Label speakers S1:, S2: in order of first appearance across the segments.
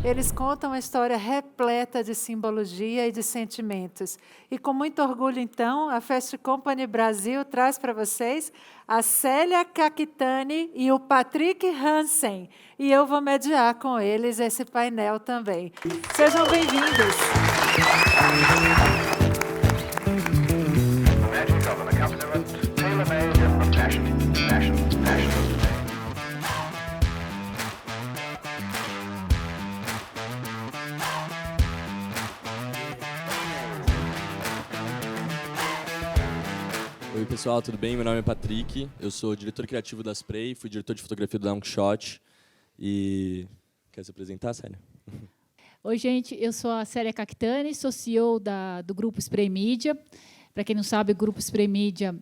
S1: Eles contam uma história repleta de simbologia e de sentimentos. E com muito orgulho, então, a Fast Company Brasil traz para vocês a Célia Cactani e o Patrick Hansen. E eu vou mediar com eles esse painel também. Sejam bem-vindos.
S2: Oi pessoal, tudo bem? Meu nome é Patrick, eu sou diretor criativo da Spray, fui diretor de fotografia do Downshot e... Quer se apresentar, Célia?
S3: Oi gente, eu sou a Célia Cactani, sou CEO do Grupo Spray Media. Para quem não sabe, o Grupo Spray Media,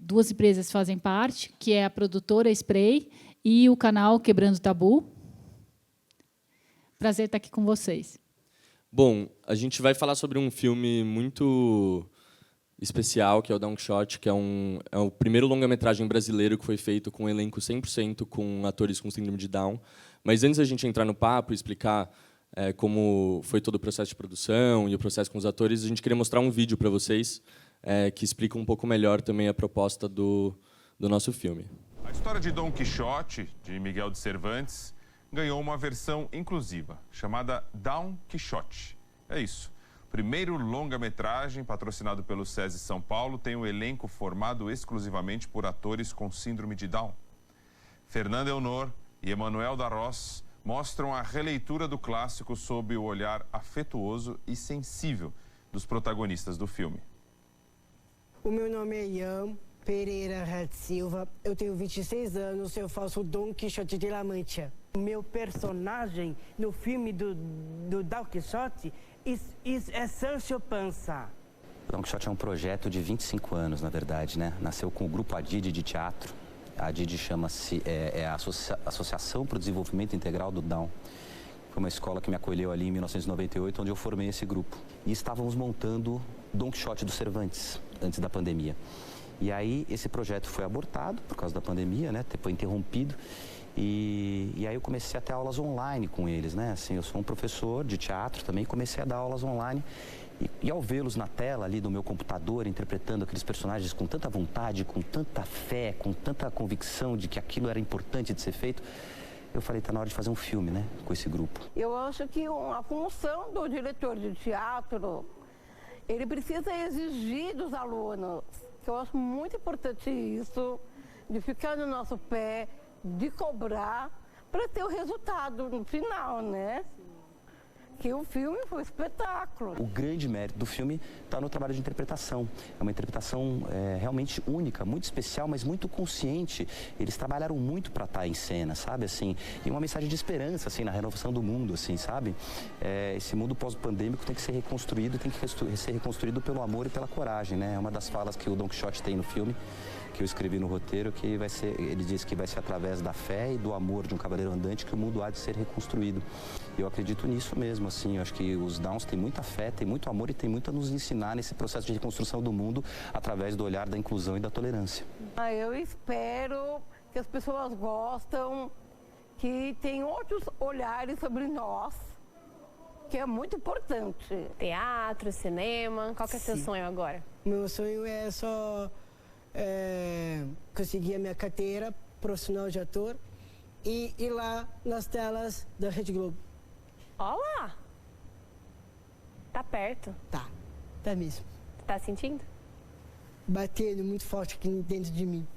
S3: duas empresas fazem parte, que é a produtora Spray e o canal Quebrando Tabu. Prazer estar aqui com vocês.
S2: Bom, a gente vai falar sobre um filme muito especial, que é o Downshot, que é o primeiro longa-metragem brasileiro que foi feito com um elenco 100% com atores com síndrome de Down. Mas antes da gente entrar no papo e explicar como foi todo o processo de produção e o processo com os atores, a gente queria mostrar um vídeo para vocês que explica um pouco melhor também a proposta do nosso filme.
S4: A história de Dom Quixote, de Miguel de Cervantes, ganhou uma versão inclusiva, chamada Down Quixote. É isso. Primeiro longa-metragem, patrocinado pelo SESI São Paulo, tem um elenco formado exclusivamente por atores com síndrome de Down. Fernanda Elnor e Emanuel Darros mostram a releitura do clássico sob o olhar afetuoso e sensível dos protagonistas do filme.
S5: O meu nome é Ian Pereira Red Silva, eu tenho 26 anos, eu faço Dom Quixote de La Mancha. O meu personagem no filme do Dom Quixote é Sancho Panza.
S6: O Dom Quixote é um projeto de 25 anos, na verdade, né? Nasceu com o Grupo ADID de teatro. A ADID chama-se a Associação para o Desenvolvimento Integral do Down. Foi uma escola que me acolheu ali em 1998, onde eu formei esse grupo. E estávamos montando Dom Quixote do Cervantes, antes da pandemia. E aí esse projeto foi abortado por causa da pandemia, né? Foi interrompido. E aí eu comecei a ter aulas online com eles, né? Assim, eu sou um professor de teatro também, comecei a dar aulas online. E ao vê-los na tela ali do meu computador, interpretando aqueles personagens com tanta vontade, com tanta fé, com tanta convicção de que aquilo era importante de ser feito, eu falei, tá na hora de fazer um filme, né? Com esse grupo.
S7: Eu acho que a função do diretor de teatro, ele precisa exigir dos alunos, que eu acho muito importante isso, de ficar no nosso pé, de cobrar para ter o resultado no final, né? Que o filme foi um espetáculo.
S6: O grande mérito do filme está no trabalho de interpretação. É uma interpretação realmente única, muito especial, mas muito consciente. Eles trabalharam muito para estar em cena, sabe? Assim, e uma mensagem de esperança, assim, na renovação do mundo, assim, sabe? Esse mundo pós-pandêmico tem que ser reconstruído, tem que ser reconstruído pelo amor e pela coragem, né? É uma das falas que o Dom Quixote tem no filme, que eu escrevi no roteiro, que ele diz que vai ser através da fé e do amor de um cavaleiro andante que o mundo há de ser reconstruído. Eu acredito nisso mesmo, assim, eu acho que os Downs têm muita fé, têm muito amor e têm muito a nos ensinar nesse processo de reconstrução do mundo através do olhar da inclusão e da tolerância.
S7: Eu espero que as pessoas gostam, que tem outros olhares sobre nós, que é muito importante.
S8: Teatro, cinema, qual que é o seu sonho agora?
S5: Meu sonho é só conseguir a minha carteira profissional de ator e ir lá nas telas da Rede Globo.
S8: Olá! Tá perto.
S5: Tá mesmo.
S8: Tá sentindo?
S5: Batendo muito forte aqui dentro de mim.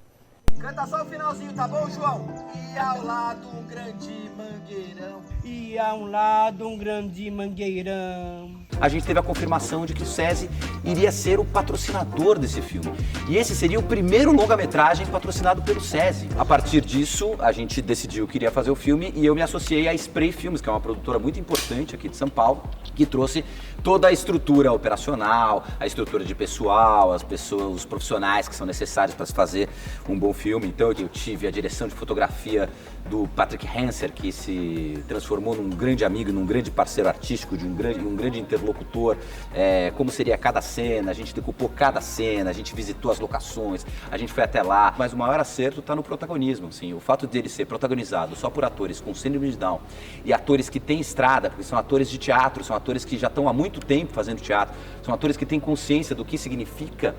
S9: Canta só o finalzinho, tá bom, João? E ao lado um grande mangueirão.
S5: E ao lado um grande mangueirão.
S6: A gente teve a confirmação de que o SESI iria ser o patrocinador desse filme. E esse seria o primeiro longa-metragem patrocinado pelo SESI. A partir disso, a gente decidiu que iria fazer o filme e eu me associei à Spray Filmes, que é uma produtora muito importante aqui de São Paulo, que trouxe toda a estrutura operacional, a estrutura de pessoal, as pessoas, os profissionais que são necessários para se fazer um bom filme filme, então eu tive a direção de fotografia do Patrick Hanser, que se transformou num grande amigo, num grande parceiro artístico, de um grande interlocutor, como seria cada cena, a gente decupou cada cena, a gente visitou as locações, a gente foi até lá, mas o maior acerto está no protagonismo, assim, o fato dele ser protagonizado só por atores com síndrome de Down e atores que têm estrada, porque são atores de teatro, são atores que já estão há muito tempo fazendo teatro, são atores que têm consciência do que significa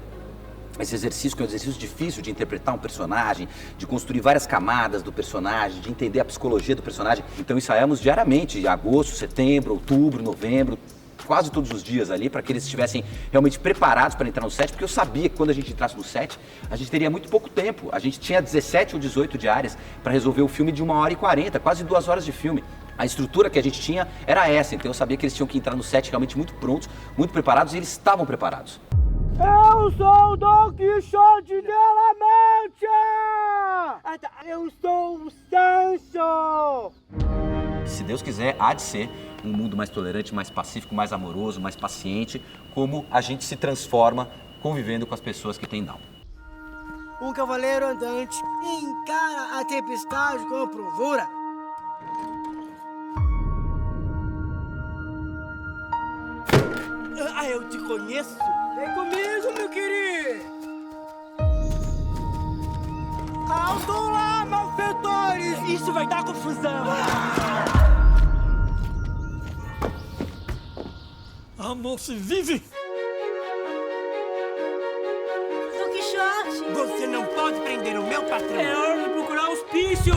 S6: esse exercício, que é um exercício difícil de interpretar um personagem, de construir várias camadas do personagem, de entender a psicologia do personagem. Então ensaiamos diariamente, em agosto, setembro, outubro, novembro, quase todos os dias ali, para que eles estivessem realmente preparados para entrar no set, porque eu sabia que quando a gente entrasse no set, a gente teria muito pouco tempo. A gente tinha 17 ou 18 diárias para resolver o filme de 1h40, quase 2 horas de filme. A estrutura que a gente tinha era essa, então eu sabia que eles tinham que entrar no set realmente muito prontos, muito preparados, e eles estavam preparados.
S9: Eu sou o Don Quixote de La Mancha! Eu sou o Sancho!
S6: Se Deus quiser, há de ser um mundo mais tolerante, mais pacífico, mais amoroso, mais paciente, como a gente se transforma convivendo com as pessoas que têm Down.
S9: Um cavaleiro andante encara a tempestade com bravura. Ah, eu te conheço? Vem comigo, meu querido! Alto lá, malfeitores! Isso vai dar confusão! Amor se vive!
S10: Don Quixote!
S9: Você não pode prender o meu patrão! É hora de procurar hospício!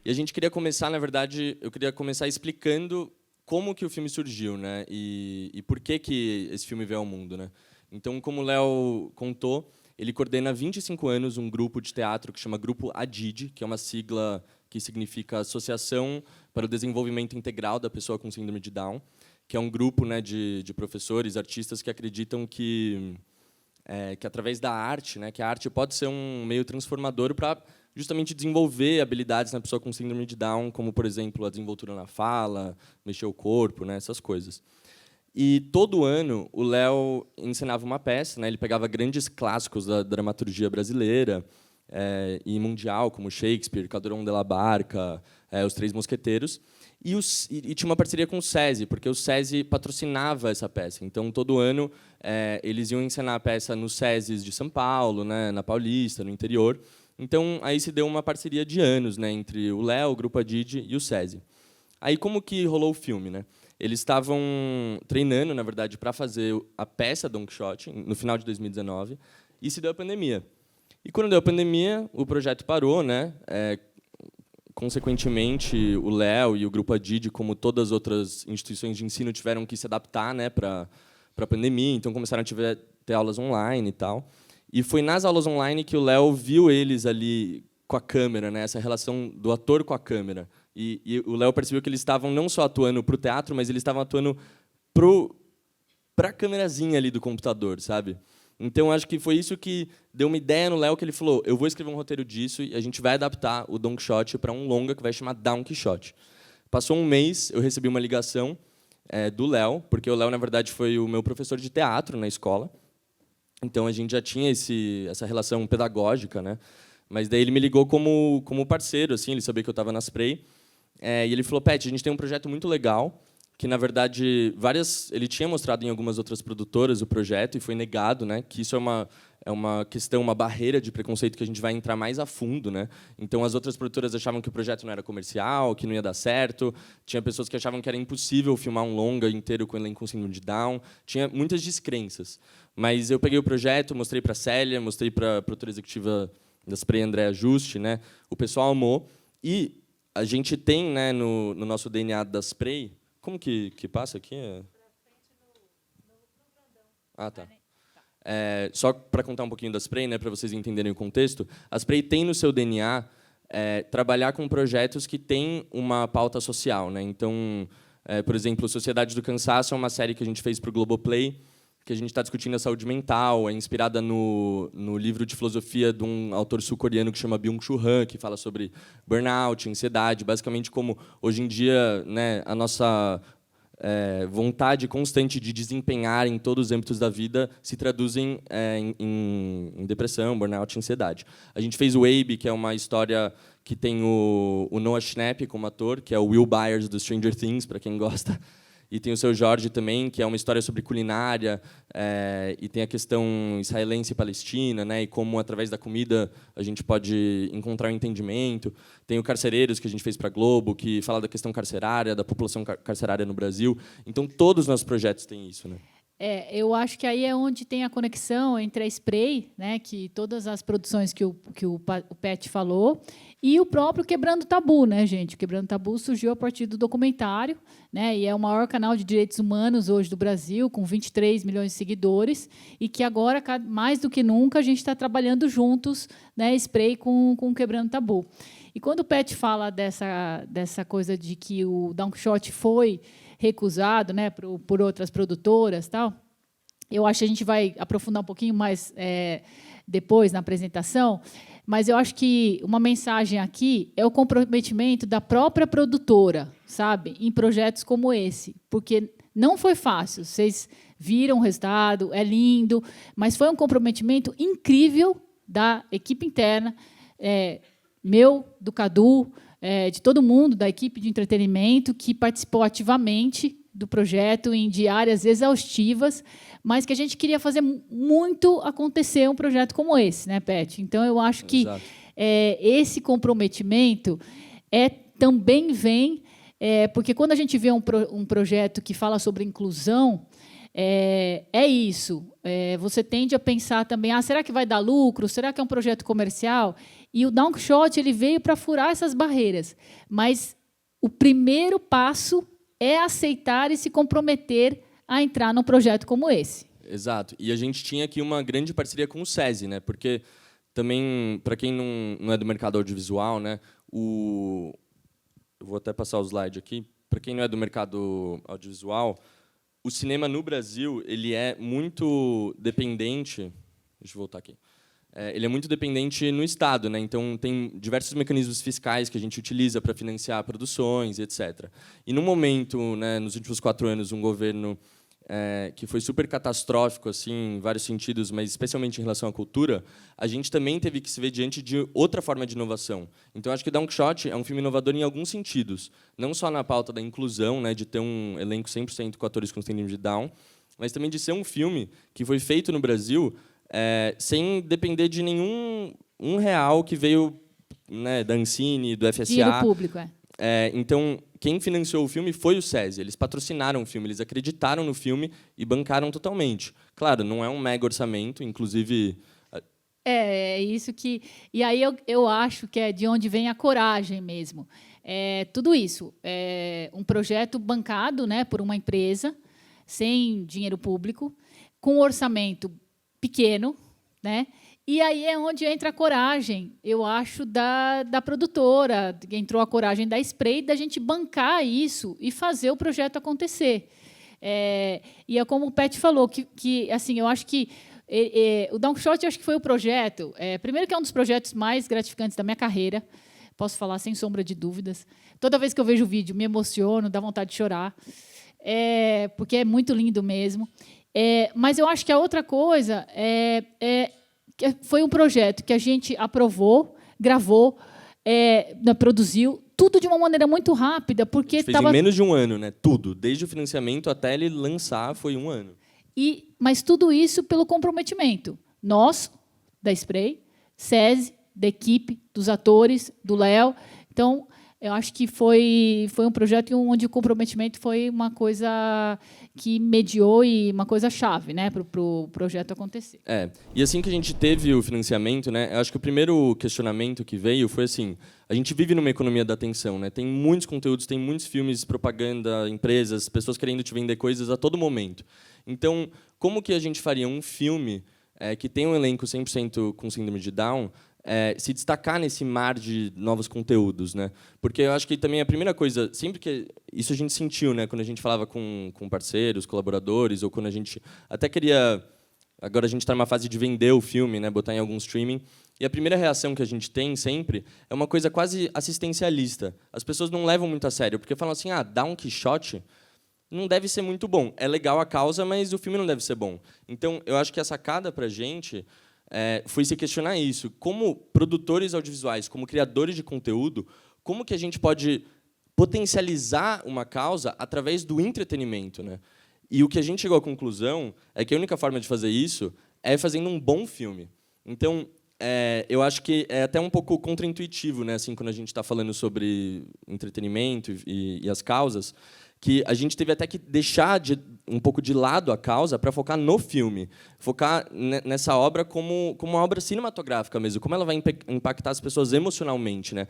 S2: E a gente queria começar, na verdade, eu queria começar explicando como que o filme surgiu, né? E por que esse filme veio ao mundo, né? Então, como o Léo contou, ele coordena há 25 anos um grupo de teatro que chama Grupo ADID, que é uma sigla que significa Associação para o Desenvolvimento Integral da Pessoa com Síndrome de Down, que é um grupo, né, de professores, artistas que acreditam que através da arte, né, que a arte pode ser um meio transformador para justamente desenvolver habilidades na pessoa com síndrome de Down, como, por exemplo, a desenvoltura na fala, mexer o corpo, né, essas coisas. E todo ano o Léo ensinava uma peça, né, ele pegava grandes clássicos da dramaturgia brasileira e mundial, como Shakespeare, Calderon de la Barca, Os Três Mosqueteiros, e tinha uma parceria com o SESI, porque o SESI patrocinava essa peça. Então, todo ano, eles iam encenar a peça nos SESIs de São Paulo, né, na Paulista, no interior. Então, aí se deu uma parceria de anos, né, entre o Léo, o Grupo ADID e o SESI. Aí, como que rolou o filme, né? Eles estavam treinando, na verdade, para fazer a peça Don Quixote, no final de 2019, e se deu a pandemia. E, quando deu a pandemia, o projeto parou, né? Consequentemente, o Léo e o Grupo ADID, como todas as outras instituições de ensino, tiveram que se adaptar, né, para a pandemia, então começaram a ter aulas online e tal. E foi nas aulas online que o Léo viu eles ali com a câmera, né, essa relação do ator com a câmera. E o Léo percebeu que eles estavam não só atuando para o teatro, mas eles estavam atuando para a câmerazinha ali do computador, sabe? Então, acho que foi isso que deu uma ideia no Léo, que ele falou, eu vou escrever um roteiro disso e a gente vai adaptar o Don Quixote para um longa que vai chamar Down Quixote. Passou um mês, eu recebi uma ligação do Léo, porque o Léo, na verdade, foi o meu professor de teatro na escola. Então, a gente já tinha essa relação pedagógica, né? Mas daí ele me ligou como parceiro, assim, ele sabia que eu estava na Spray. E ele falou, Pet, a gente tem um projeto muito legal, que, na verdade, ele tinha mostrado em algumas outras produtoras o projeto e foi negado, né? Que isso é uma questão, uma barreira de preconceito que a gente vai entrar mais a fundo, né? Então, as outras produtoras achavam que o projeto não era comercial, que não ia dar certo. Tinha pessoas que achavam que era impossível filmar um longa inteiro com elenco com síndrome de Down. Tinha muitas descrenças. Mas eu peguei o projeto, mostrei para a Célia, mostrei para a produtora executiva da Spray, Andréa Juste, né? O pessoal amou. E a gente tem, né, no nosso DNA da Spray... Como que passa aqui? Ah, tá. Só para contar um pouquinho da Spray, né, para vocês entenderem o contexto, a Spray tem no seu DNA trabalhar com projetos que têm uma pauta social, né? Então, por exemplo, Sociedade do Cansaço é uma série que a gente fez para o Globoplay, que a gente está discutindo a saúde mental, é inspirada no livro de filosofia de um autor sul-coreano que chama Byung-Chul Han, que fala sobre burnout, ansiedade, basicamente como, hoje em dia, né, a nossa vontade constante de desempenhar em todos os âmbitos da vida se traduzem em depressão, burnout, ansiedade. A gente fez o Abe, que é uma história que tem o Noah Schnapp como ator, que é o Will Byers do Stranger Things, para quem gosta. E tem o Seu Jorge também, que é uma história sobre culinária, e tem a questão israelense e palestina, né, e como, através da comida, a gente pode encontrar um entendimento. Tem o Carcereiros, que a gente fez para a Globo, que fala da questão carcerária, da população carcerária no Brasil. Então, todos os nossos projetos têm isso, né?
S3: Eu acho que aí é onde tem a conexão entre a Spray, né, que todas as produções que o Pet falou, e o próprio Quebrando Tabu, né, gente? O Quebrando Tabu surgiu a partir do documentário, né, e é o maior canal de direitos humanos hoje do Brasil, com 23 milhões de seguidores, e que agora, mais do que nunca, a gente está trabalhando juntos, né, Spray com o Quebrando Tabu. E quando o Pet fala dessa coisa de que o Don Quixote foi recusado, né, por outras produtoras, tal, eu acho que a gente vai aprofundar um pouquinho mais depois na apresentação, mas eu acho que uma mensagem aqui é o comprometimento da própria produtora, sabe, em projetos como esse, porque não foi fácil. Vocês viram o resultado, é lindo, mas foi um comprometimento incrível da equipe interna, meu, do Cadu, de todo mundo da equipe de entretenimento que participou ativamente do projeto em diárias exaustivas, mas que a gente queria fazer muito acontecer um projeto como esse, né, Pet? Então, eu acho que esse comprometimento também vem, porque quando a gente vê um projeto que fala sobre inclusão, isso. Você tende a pensar também, será que vai dar lucro? Será que é um projeto comercial? E o Don Quixote ele veio para furar essas barreiras. Mas o primeiro passo é aceitar e se comprometer a entrar num projeto como esse.
S2: Exato. E a gente tinha aqui uma grande parceria com o SESI, né? Porque também, para quem não é do mercado audiovisual, né? Eu vou até passar o slide aqui. Para quem não é do mercado audiovisual, o cinema no Brasil ele é muito dependente. Deixa eu voltar aqui. Ele é muito dependente no Estado, né? Então tem diversos mecanismos fiscais que a gente utiliza para financiar produções, etc. E no momento, né, nos últimos 4 anos, um governo que foi super catastrófico, assim, em vários sentidos, mas especialmente em relação à cultura, a gente também teve que se ver diante de outra forma de inovação. Então acho que Don Quixote é um filme inovador em alguns sentidos, não só na pauta da inclusão, né, de ter um elenco 100% com atores com síndrome de Down, mas também de ser um filme que foi feito no Brasil sem depender de nenhum real que veio, né, da Ancine, do FSA.
S3: Dinheiro público,
S2: então, quem financiou o filme foi o SESI. Eles patrocinaram o filme, eles acreditaram no filme e bancaram totalmente. Claro, não é um mega orçamento, inclusive...
S3: Isso que... E aí eu acho que é de onde vem a coragem mesmo. Tudo isso. Um projeto bancado, né, por uma empresa, sem dinheiro público, com um orçamento pequeno, né? E aí é onde entra a coragem, eu acho, da produtora, entrou a coragem da Spray, da gente bancar isso e fazer o projeto acontecer. E é como o Pet falou, que assim, eu acho que o Don Quixote acho que foi o projeto, primeiro que é um dos projetos mais gratificantes da minha carreira, posso falar sem sombra de dúvidas. Toda vez que eu vejo o vídeo, me emociono, dá vontade de chorar, porque é muito lindo mesmo. Mas eu acho que a outra coisa foi um projeto que a gente aprovou, gravou, produziu, tudo de uma maneira muito rápida, porque
S2: fez em menos de um ano, né? Tudo, desde o financiamento até ele lançar, foi 1 ano.
S3: Mas tudo isso pelo comprometimento nosso, da Spray, SESI, da equipe, dos atores, do Léo. Então, eu acho que foi um projeto onde o comprometimento foi uma coisa que mediou e uma coisa chave, né, para o projeto acontecer.
S2: E assim que a gente teve o financiamento, né, eu acho que o primeiro questionamento que veio foi assim: a gente vive numa economia da atenção, né? Tem muitos conteúdos, tem muitos filmes, propaganda, empresas, pessoas querendo te vender coisas a todo momento. Então, como que a gente faria um filme que tem um elenco 100% com síndrome de Down, se destacar nesse mar de novos conteúdos, né? Porque eu acho que também a primeira coisa, sempre que isso a gente sentiu, né, quando a gente falava com parceiros, colaboradores, ou quando a gente até queria, agora a gente está numa fase de vender o filme, né, botar em algum streaming, e a primeira reação que a gente tem sempre é uma coisa quase assistencialista. As pessoas não levam muito a sério, porque falam assim, Don Quixote não deve ser muito bom. É legal a causa, mas o filme não deve ser bom. Então, eu acho que a sacada para a gente foi se questionar isso. Como produtores audiovisuais, como criadores de conteúdo, como que a gente pode potencializar uma causa através do entretenimento, né? E o que a gente chegou à conclusão é que a única forma de fazer isso é fazendo um bom filme. Então, eu acho que é até um pouco contraintuitivo, né, assim, quando a gente está falando sobre entretenimento e as causas, que a gente teve até que deixar um pouco de lado a causa para focar no filme, focar nessa obra como uma obra cinematográfica mesmo, como ela vai impactar as pessoas emocionalmente, né?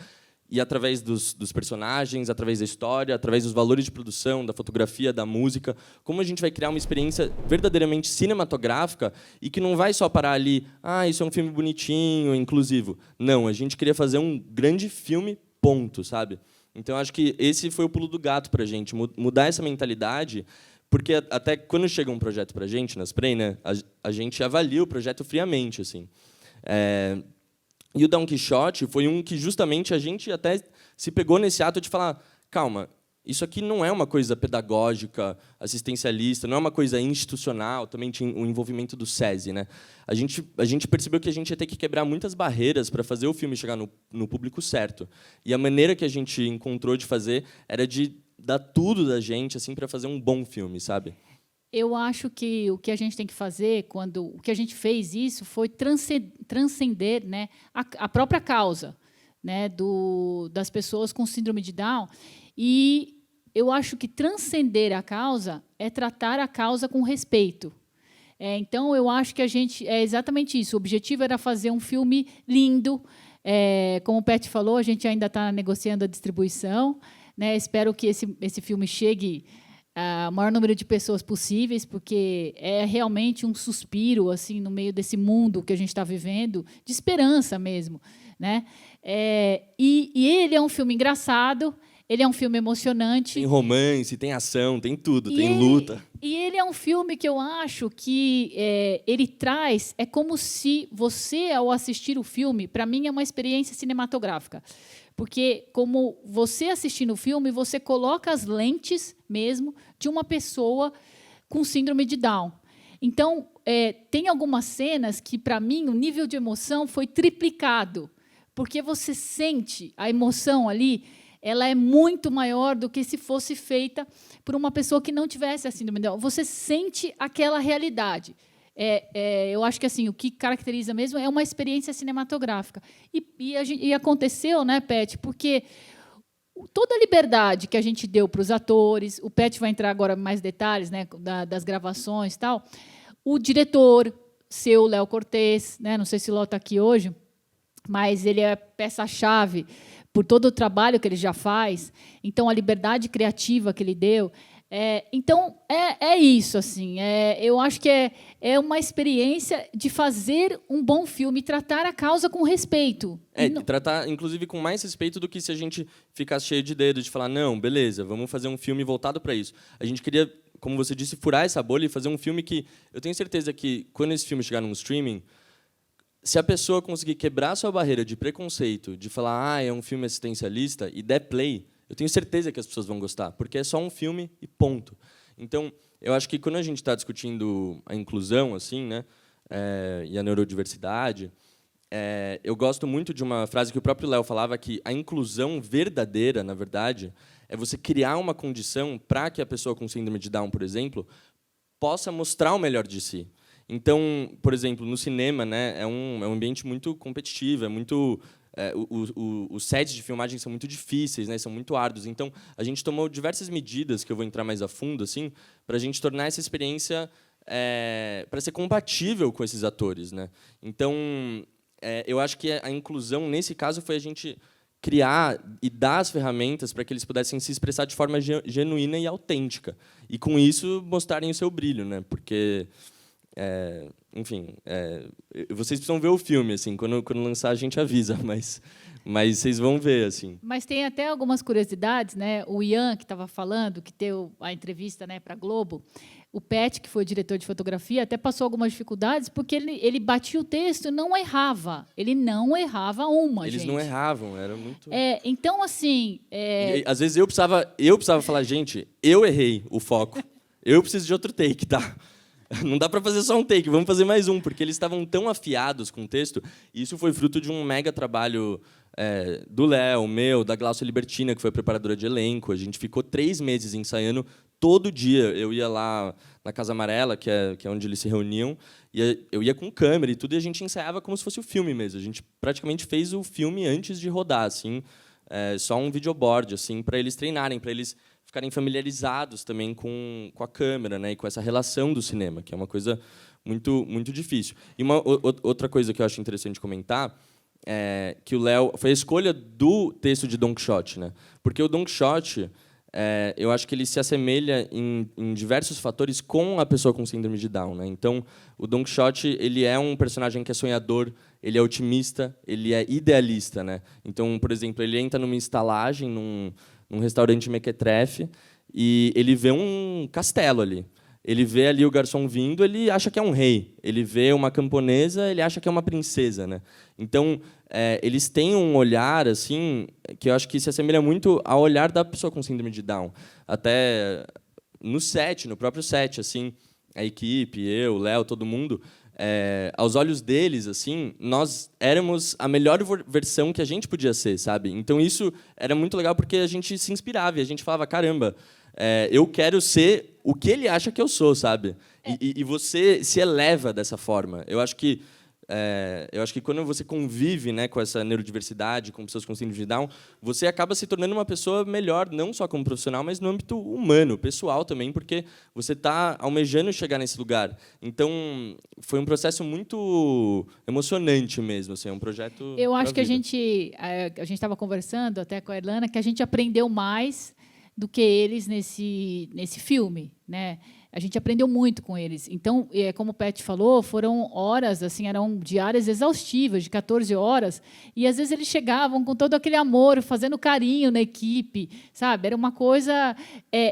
S2: E através dos personagens, através da história, através dos valores de produção, da fotografia, da música, como a gente vai criar uma experiência verdadeiramente cinematográfica e que não vai só parar ali, isso é um filme bonitinho, inclusivo. Não, a gente queria fazer um grande filme, ponto, sabe? Então, acho que esse foi o pulo do gato para a gente, mudar essa mentalidade, porque até quando chega um projeto para a gente, na Spray, né, a gente avalia o projeto friamente, assim. E o Don Quixote foi um que, justamente, a gente até se pegou nesse ato de falar, calma, isso aqui não é uma coisa pedagógica, assistencialista, não é uma coisa institucional, também tinha o envolvimento do SESI, né? A gente percebeu que a gente ia ter que quebrar muitas barreiras para fazer o filme chegar no público certo. E a maneira que a gente encontrou de fazer era de dar tudo da gente assim para fazer um bom filme, sabe?
S3: Eu acho que o que a gente tem que fazer, o que a gente fez isso, foi transcender, né, a própria causa, né, das pessoas com síndrome de Down. E eu acho que transcender a causa é tratar a causa com respeito. Então, eu acho que é exatamente isso. O objetivo era fazer um filme lindo. Como o Pet falou, a gente ainda está negociando a distribuição, né? Espero que esse filme chegue ao maior número de pessoas possíveis, porque é realmente um suspiro assim no meio desse mundo que a gente está vivendo, de esperança mesmo, né? E ele é um filme engraçado, ele é um filme emocionante.
S2: Tem romance, tem ação, tem tudo, tem luta.
S3: E ele é um filme que eu acho que ele traz... É como se você, ao assistir o filme, para mim é uma experiência cinematográfica. Porque, como você assistindo o filme, você coloca as lentes mesmo de uma pessoa com síndrome de Down. Então, tem algumas cenas que, para mim, o nível de emoção foi triplicado. Porque você sente a emoção ali, ela é muito maior do que se fosse feita por uma pessoa que não tivesse a síndrome de Down. Você sente aquela realidade. Eu acho que assim o que caracteriza mesmo é uma experiência cinematográfica. E aconteceu, né, Pet? Porque toda a liberdade que a gente deu para os atores, o Pet vai entrar agora em mais detalhes, né, das gravações e tal. O diretor, seu Léo Cortez, né, não sei se o Léo está aqui hoje, mas ele é peça-chave por todo o trabalho que ele já faz, então a liberdade criativa que ele deu. Então, é isso. Assim, eu acho que é uma experiência de fazer um bom filme, tratar a causa com respeito.
S2: Tratar, inclusive, com mais respeito do que se a gente ficasse cheio de dedo, de falar, não, beleza, vamos fazer um filme voltado para isso. A gente queria, como você disse, furar essa bolha e fazer um filme que... Eu tenho certeza que, quando esse filme chegar num streaming, se a pessoa conseguir quebrar a sua barreira de preconceito, de falar, é um filme assistencialista, e der play, eu tenho certeza que as pessoas vão gostar, porque é só um filme e ponto. Então, eu acho que quando a gente está discutindo a inclusão, assim, né, e a neurodiversidade, eu gosto muito de uma frase que o próprio Léo falava, que a inclusão verdadeira, na verdade, é você criar uma condição para que a pessoa com síndrome de Down, por exemplo, possa mostrar o melhor de si. Então, por exemplo, no cinema, né, é um ambiente muito competitivo, os sets de filmagem são muito difíceis, né, são muito árduos. Então, a gente tomou diversas medidas, que eu vou entrar mais a fundo, assim, para a gente tornar essa experiência para ser compatível com esses atores, né? Então, eu acho que a inclusão, nesse caso, foi a gente criar e dar as ferramentas para que eles pudessem se expressar de forma genuína e autêntica. E, com isso, mostrarem o seu brilho, né? Porque Enfim, vocês precisam ver o filme, assim, quando lançar a gente avisa, mas vocês vão ver, assim.
S3: Mas tem até algumas curiosidades, né? O Ian, que estava falando, que deu a entrevista, né, para a Globo, o Pet, que foi o diretor de fotografia, até passou algumas dificuldades, porque ele batia o texto e não errava. Ele não errava uma,
S2: Eles
S3: gente.
S2: não erravam, era muito...
S3: Então, assim...
S2: E, às vezes eu precisava falar, gente, eu errei o foco. Eu preciso de outro take, tá? Não dá para fazer só um take, vamos fazer mais um, porque eles estavam tão afiados com o texto. E isso foi fruto de um mega trabalho do Léo, meu, da Glaucia Libertina, que foi a preparadora de elenco. A gente ficou 3 meses ensaiando todo dia. Eu ia lá na Casa Amarela, que é onde eles se reuniam, e eu ia com câmera e tudo, e a gente ensaiava como se fosse o filme mesmo. A gente praticamente fez o filme antes de rodar, assim, só um videoboard, assim, para eles treinarem, para eles ficarem familiarizados também com a câmera, né, e com essa relação do cinema, que é uma coisa muito, muito difícil. E outra coisa que eu acho interessante comentar é que o Léo... Foi a escolha do texto de Don Quixote, né? Porque o Don Quixote, eu acho que ele se assemelha em diversos fatores com a pessoa com síndrome de Down, né? Então, o Don Quixote, ele é um personagem que é sonhador, ele é otimista, ele é idealista, né? Então, por exemplo, ele entra numa estalagem, num restaurante mequetrefe, e ele vê um castelo ali. Ele vê ali o garçom vindo, ele acha que é um rei. Ele vê uma camponesa, ele acha que é uma princesa, né? Então, eles têm um olhar assim que eu acho que se assemelha muito ao olhar da pessoa com síndrome de Down. Até no próprio set, assim, a equipe, eu, o Léo, todo mundo, aos olhos deles, assim, nós éramos a melhor versão que a gente podia ser, sabe? Então isso era muito legal porque a gente se inspirava e a gente falava, caramba, eu quero ser o que ele acha que eu sou, sabe? E você se eleva dessa forma. Eu acho que quando você convive, né, com essa neurodiversidade, com pessoas com síndrome de Down, você acaba se tornando uma pessoa melhor, não só como profissional, mas no âmbito humano, pessoal também, porque você está almejando chegar nesse lugar. Então, foi um processo muito emocionante mesmo, assim, é um projeto.
S3: Eu acho que
S2: vida.
S3: a gente estava conversando até com a Irlana que a gente aprendeu mais do que eles nesse filme, né? A gente aprendeu muito com eles. Então, como o Pet falou, foram horas, assim, eram diárias exaustivas, de 14 horas, e às vezes eles chegavam com todo aquele amor, fazendo carinho na equipe, sabe? Era uma coisa...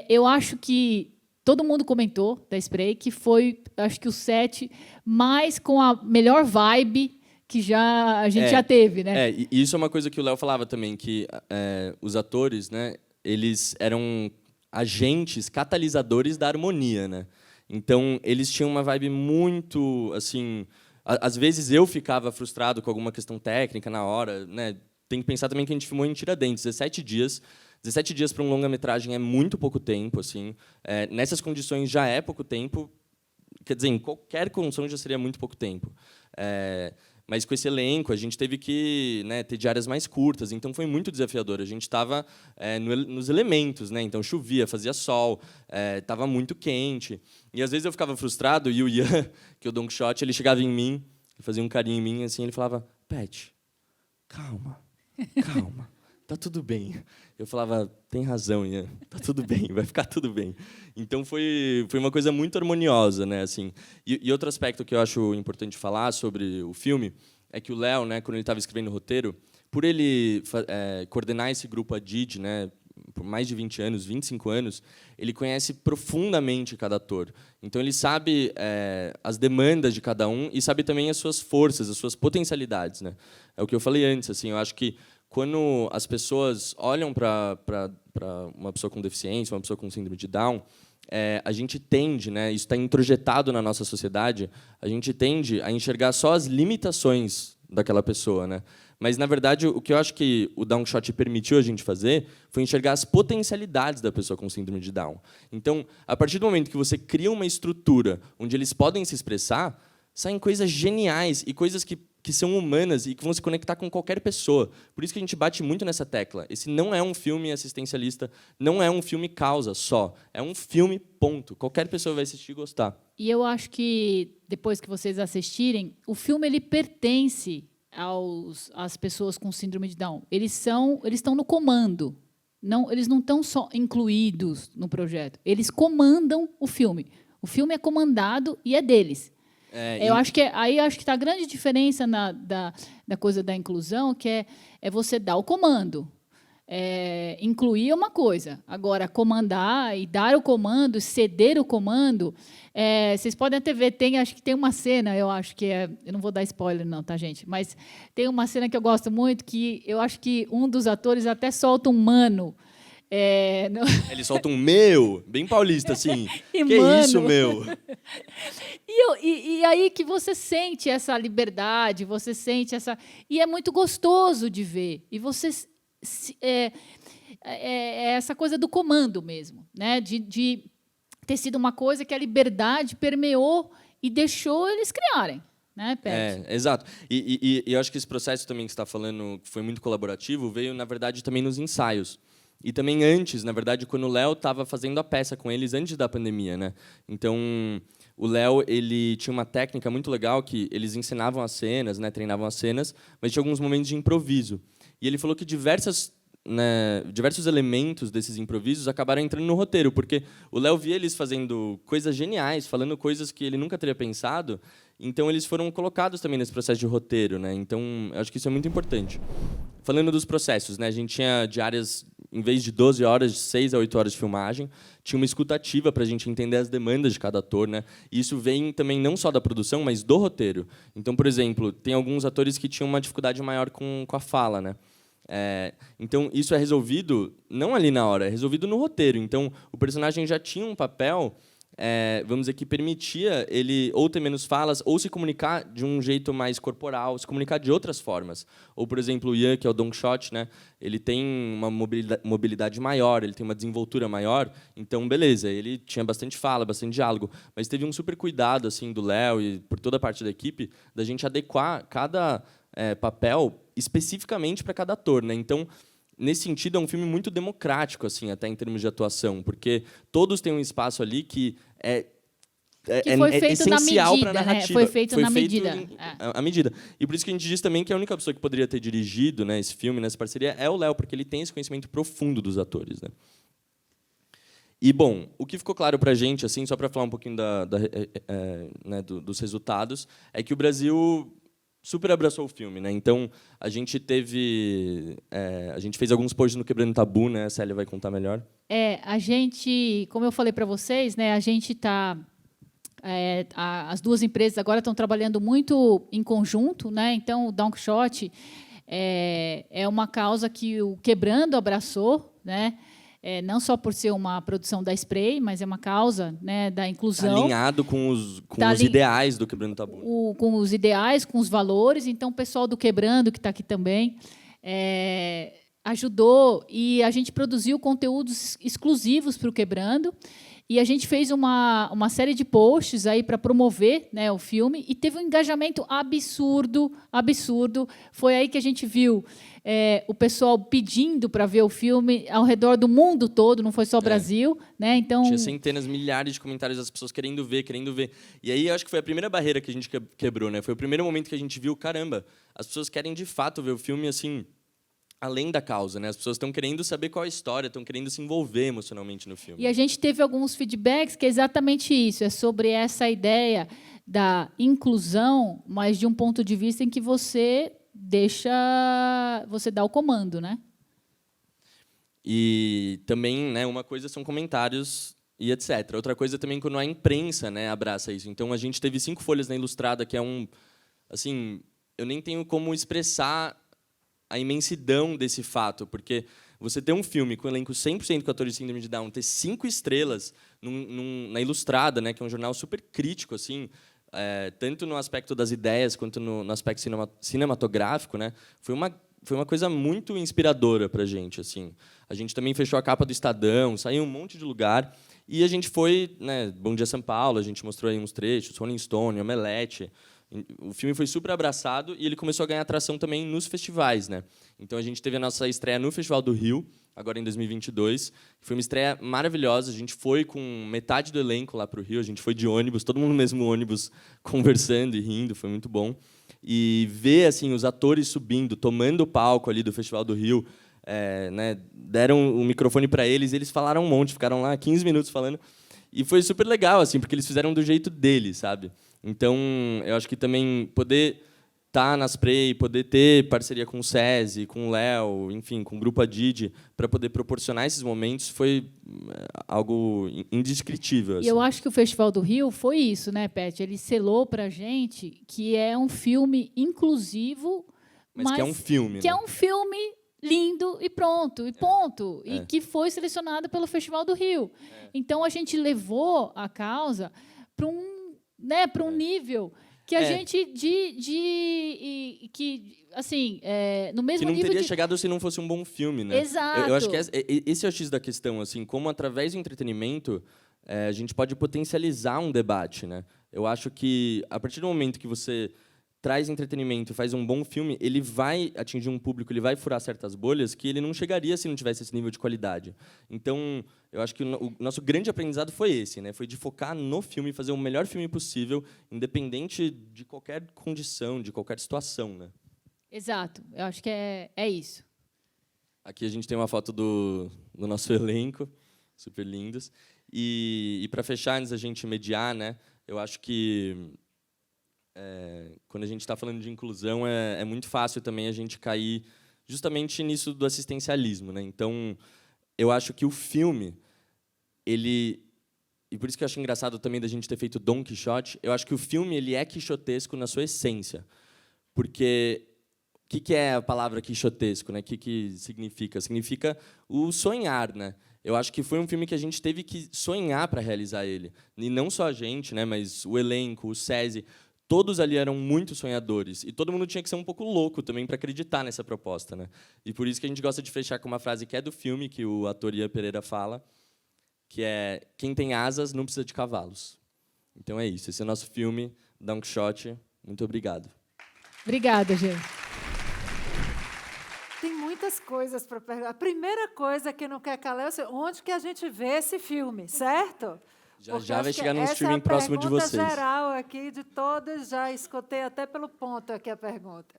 S3: eu acho que todo mundo comentou da Spray que foi, acho que o set mais com a melhor vibe que a gente já teve, né?
S2: E isso é uma coisa que o Léo falava também, que os atores, né, eles eram agentes catalisadores da harmonia, né? Então eles tinham uma vibe muito assim, às vezes eu ficava frustrado com alguma questão técnica na hora, né? Tem que pensar também que a gente filmou em Tiradentes, 17 dias. 17 dias para um longa-metragem é muito pouco tempo, assim. Nessas condições já é pouco tempo. Quer dizer, em qualquer condição já seria muito pouco tempo. Mas com esse elenco, a gente teve que, né, ter diárias mais curtas, então foi muito desafiador. A gente estava nos elementos, né? Então chovia, fazia sol, estava muito quente. E às vezes eu ficava frustrado, e o Ian, que é o Don Quixote, ele chegava em mim, fazia um carinho em mim, assim, ele falava, Pet, calma, tá tudo bem. Eu falava, tem razão, Ian, tá tudo bem, vai ficar tudo bem. Então foi uma coisa muito harmoniosa, né, assim. E outro aspecto que eu acho importante falar sobre o filme é que o Léo, né, quando ele estava escrevendo o roteiro, por ele coordenar esse grupo ADID, né, por mais de 20 anos, 25 anos, ele conhece profundamente cada ator. Então ele sabe as demandas de cada um e sabe também as suas forças, as suas potencialidades, né? É o que eu falei antes, assim, eu acho que quando as pessoas olham para uma pessoa com deficiência, uma pessoa com síndrome de Down, a gente tende, né, isso está introjetado na nossa sociedade, a gente tende a enxergar só as limitações daquela pessoa, né? Mas, na verdade, o que eu acho que o Down Quixote permitiu a gente fazer foi enxergar as potencialidades da pessoa com síndrome de Down. Então, a partir do momento que você cria uma estrutura onde eles podem se expressar, saem coisas geniais e coisas que são humanas e que vão se conectar com qualquer pessoa. Por isso que a gente bate muito nessa tecla. Esse não é um filme assistencialista, não é um filme causa só. É um filme, ponto. Qualquer pessoa vai assistir e gostar.
S3: E eu acho que, depois que vocês assistirem, o filme pertence às pessoas com síndrome de Down. Eles estão no comando. Eles não estão só incluídos no projeto. Eles comandam o filme. O filme é comandado e é deles. Eu acho que acho que está a grande diferença da coisa da inclusão, que é você dar o comando. Incluir é uma coisa. Agora, comandar e dar o comando, ceder o comando... vocês podem até ver, acho que tem uma cena, eu acho que eu não vou dar spoiler não, tá, gente? Mas tem uma cena que eu gosto muito, que eu acho que um dos atores até solta um mano.
S2: Ele solta um meu, bem paulista, assim.
S3: E
S2: que
S3: mano.
S2: Isso, meu?
S3: E aí que você sente essa liberdade, você sente essa... E é muito gostoso de ver. E você... essa coisa do comando mesmo, né? De ter sido uma coisa que a liberdade permeou e deixou eles criarem. Né,
S2: exato. E eu acho que esse processo também que você está falando, que foi muito colaborativo, veio, na verdade, também nos ensaios. E também antes, na verdade, quando o Léo estava fazendo a peça com eles antes da pandemia, né? Então, o Léo, ele tinha uma técnica muito legal que eles ensinavam as cenas, né, treinavam as cenas, mas tinha alguns momentos de improviso. E ele falou que diversos elementos desses improvisos acabaram entrando no roteiro, porque o Léo via eles fazendo coisas geniais, falando coisas que ele nunca teria pensado, então eles foram colocados também nesse processo de roteiro, né? Então, eu acho que isso é muito importante. Falando dos processos, né, a gente tinha diárias, em vez de 12 horas, de 6 a 8 horas de filmagem, tinha uma escutativa para a gente entender as demandas de cada ator, né? E isso vem também não só da produção, mas do roteiro. Então, por exemplo, tem alguns atores que tinham uma dificuldade maior com a fala, né? Então, isso é resolvido não ali na hora, é resolvido no roteiro. Então, o personagem já tinha um papel, vamos dizer, que permitia ele ou ter menos falas ou se comunicar de um jeito mais corporal, se comunicar de outras formas. Ou, por exemplo, o Ian, que é o Don Quixote, né? Ele tem uma mobilidade maior, ele tem uma desenvoltura maior, então, beleza, ele tinha bastante fala, bastante diálogo, mas teve um super cuidado assim, do Léo e por toda a parte da equipe, da gente adequar cada papel especificamente para cada ator, né? Então, nesse sentido, é um filme muito democrático, assim, até em termos de atuação, porque todos têm um espaço ali que
S3: foi feito
S2: essencial para a
S3: na medida,
S2: narrativa.
S3: né? Foi feito na medida.
S2: À medida. E por isso que a gente diz também que a única pessoa que poderia ter dirigido, né, esse filme, nessa parceria, é o Léo, porque ele tem esse conhecimento profundo dos atores, né? E, bom, o que ficou claro para a gente, assim, só para falar um pouquinho né, dos resultados, é que o Brasil super abraçou o filme, né? Então, a gente fez alguns posts no Quebrando Tabu, né? A Célia vai contar melhor.
S3: A gente, como eu falei para vocês, né? A gente está... as duas empresas agora estão trabalhando muito em conjunto, né? Então, o Don Quixote é uma causa que o Quebrando abraçou, né? Não só por ser uma produção da Spray, mas é uma causa, né, da inclusão.
S2: Alinhado com os ideais do Quebrando Tabu.
S3: Com os ideais, com os valores. Então, o pessoal do Quebrando, que está aqui também, ajudou, e a gente produziu conteúdos exclusivos para o Quebrando. E a gente fez uma série de posts aí para promover, né, o filme, e teve um engajamento absurdo, absurdo. Foi aí que a gente viu o pessoal pedindo para ver o filme ao redor do mundo todo, não foi só Brasil, né? Então
S2: tinha centenas, milhares de comentários das pessoas querendo ver. E aí acho que foi a primeira barreira que a gente quebrou, né? Foi o primeiro momento que a gente viu, caramba, as pessoas querem de fato ver o filme assim, além da causa, né? As pessoas estão querendo saber qual é a história, estão querendo se envolver emocionalmente no filme.
S3: E a gente teve alguns feedbacks que é exatamente isso, é sobre essa ideia da inclusão, mas de um ponto de vista em que você dá o comando, né?
S2: E também, né, uma coisa são comentários e etc. Outra coisa também quando a imprensa, né, abraça isso. Então a gente teve 5 folhas na Ilustrada, que é assim, eu nem tenho como expressar a imensidão desse fato, porque você ter um filme com elenco 100% com atores de síndrome de Down, ter 5 estrelas na Ilustrada, né, que é um jornal super crítico, assim, tanto no aspecto das ideias quanto no aspecto cinematográfico, né, foi uma coisa muito inspiradora para a gente. Assim. A gente também fechou a capa do Estadão, saiu um monte de lugar, e a gente foi, né, Bom Dia São Paulo, a gente mostrou aí uns trechos, Rolling Stone, Omelete. O filme foi super abraçado e ele começou a ganhar atração também nos festivais, né? Então a gente teve a nossa estreia no Festival do Rio, agora em 2022. Foi uma estreia maravilhosa. A gente foi com metade do elenco lá para o Rio. A gente foi de ônibus, todo mundo no mesmo ônibus, conversando e rindo. Foi muito bom. E ver assim os atores subindo, tomando o palco ali do Festival do Rio, né? Deram o microfone para eles. Eles falaram um monte, ficaram lá 15 minutos falando. E foi super legal, assim, porque eles fizeram do jeito deles, sabe? Então, eu acho que também poder estar na Spray, poder ter parceria com o SESI, com o Léo, enfim, com o Grupo Adid, para poder proporcionar esses momentos, foi algo indescritível.
S3: E eu acho que o Festival do Rio foi isso, né, Pet? Ele selou para a gente que é um filme inclusivo,
S2: mas que é um filme.
S3: Que é um filme lindo e pronto, e ponto. E que foi selecionado pelo Festival do Rio. Então, a gente levou a causa para um nível que a gente no mesmo
S2: que não
S3: nível
S2: teria chegado se não fosse um bom filme, né?
S3: Exato.
S2: Eu acho que esse é o X da questão, assim, como através do entretenimento a gente pode potencializar um debate, né? Eu acho que a partir do momento que você traz entretenimento, faz um bom filme, ele vai atingir um público, ele vai furar certas bolhas que ele não chegaria se não tivesse esse nível de qualidade. Então, eu acho que o nosso grande aprendizado foi esse, né? Foi de focar no filme, fazer o melhor filme possível, independente de qualquer condição, de qualquer situação, né?
S3: Exato. Eu acho que é isso.
S2: Aqui a gente tem uma foto do nosso elenco, super lindos. E para fechar, antes da gente mediar, né? Eu acho que quando a gente está falando de inclusão, é muito fácil também a gente cair justamente nisso do assistencialismo, né? Então, eu acho que o filme, e por isso que eu acho engraçado também da gente ter feito Don Quixote, eu acho que o filme ele é quixotesco na sua essência. Porque o que é a palavra quixotesco, né? O que significa? Significa o sonhar, né? Eu acho que foi um filme que a gente teve que sonhar para realizar ele. E não só a gente, né? Mas o elenco, o SESI, todos ali eram muito sonhadores. E todo mundo tinha que ser um pouco louco também para acreditar nessa proposta, né? E por isso que a gente gosta de fechar com uma frase que é do filme, que o ator Ian Pereira fala, que é: quem tem asas não precisa de cavalos. Então é isso. Esse é o nosso filme, Don Quixote. Muito obrigado.
S3: Obrigada, gente.
S1: Tem muitas coisas para perguntar. A primeira coisa que não quer calar é onde que a gente vê esse filme, certo?
S2: Já vai chegar num streaming próximo de vocês.
S1: Essa é a pergunta geral aqui de todas, já escutei até pelo ponto aqui a pergunta.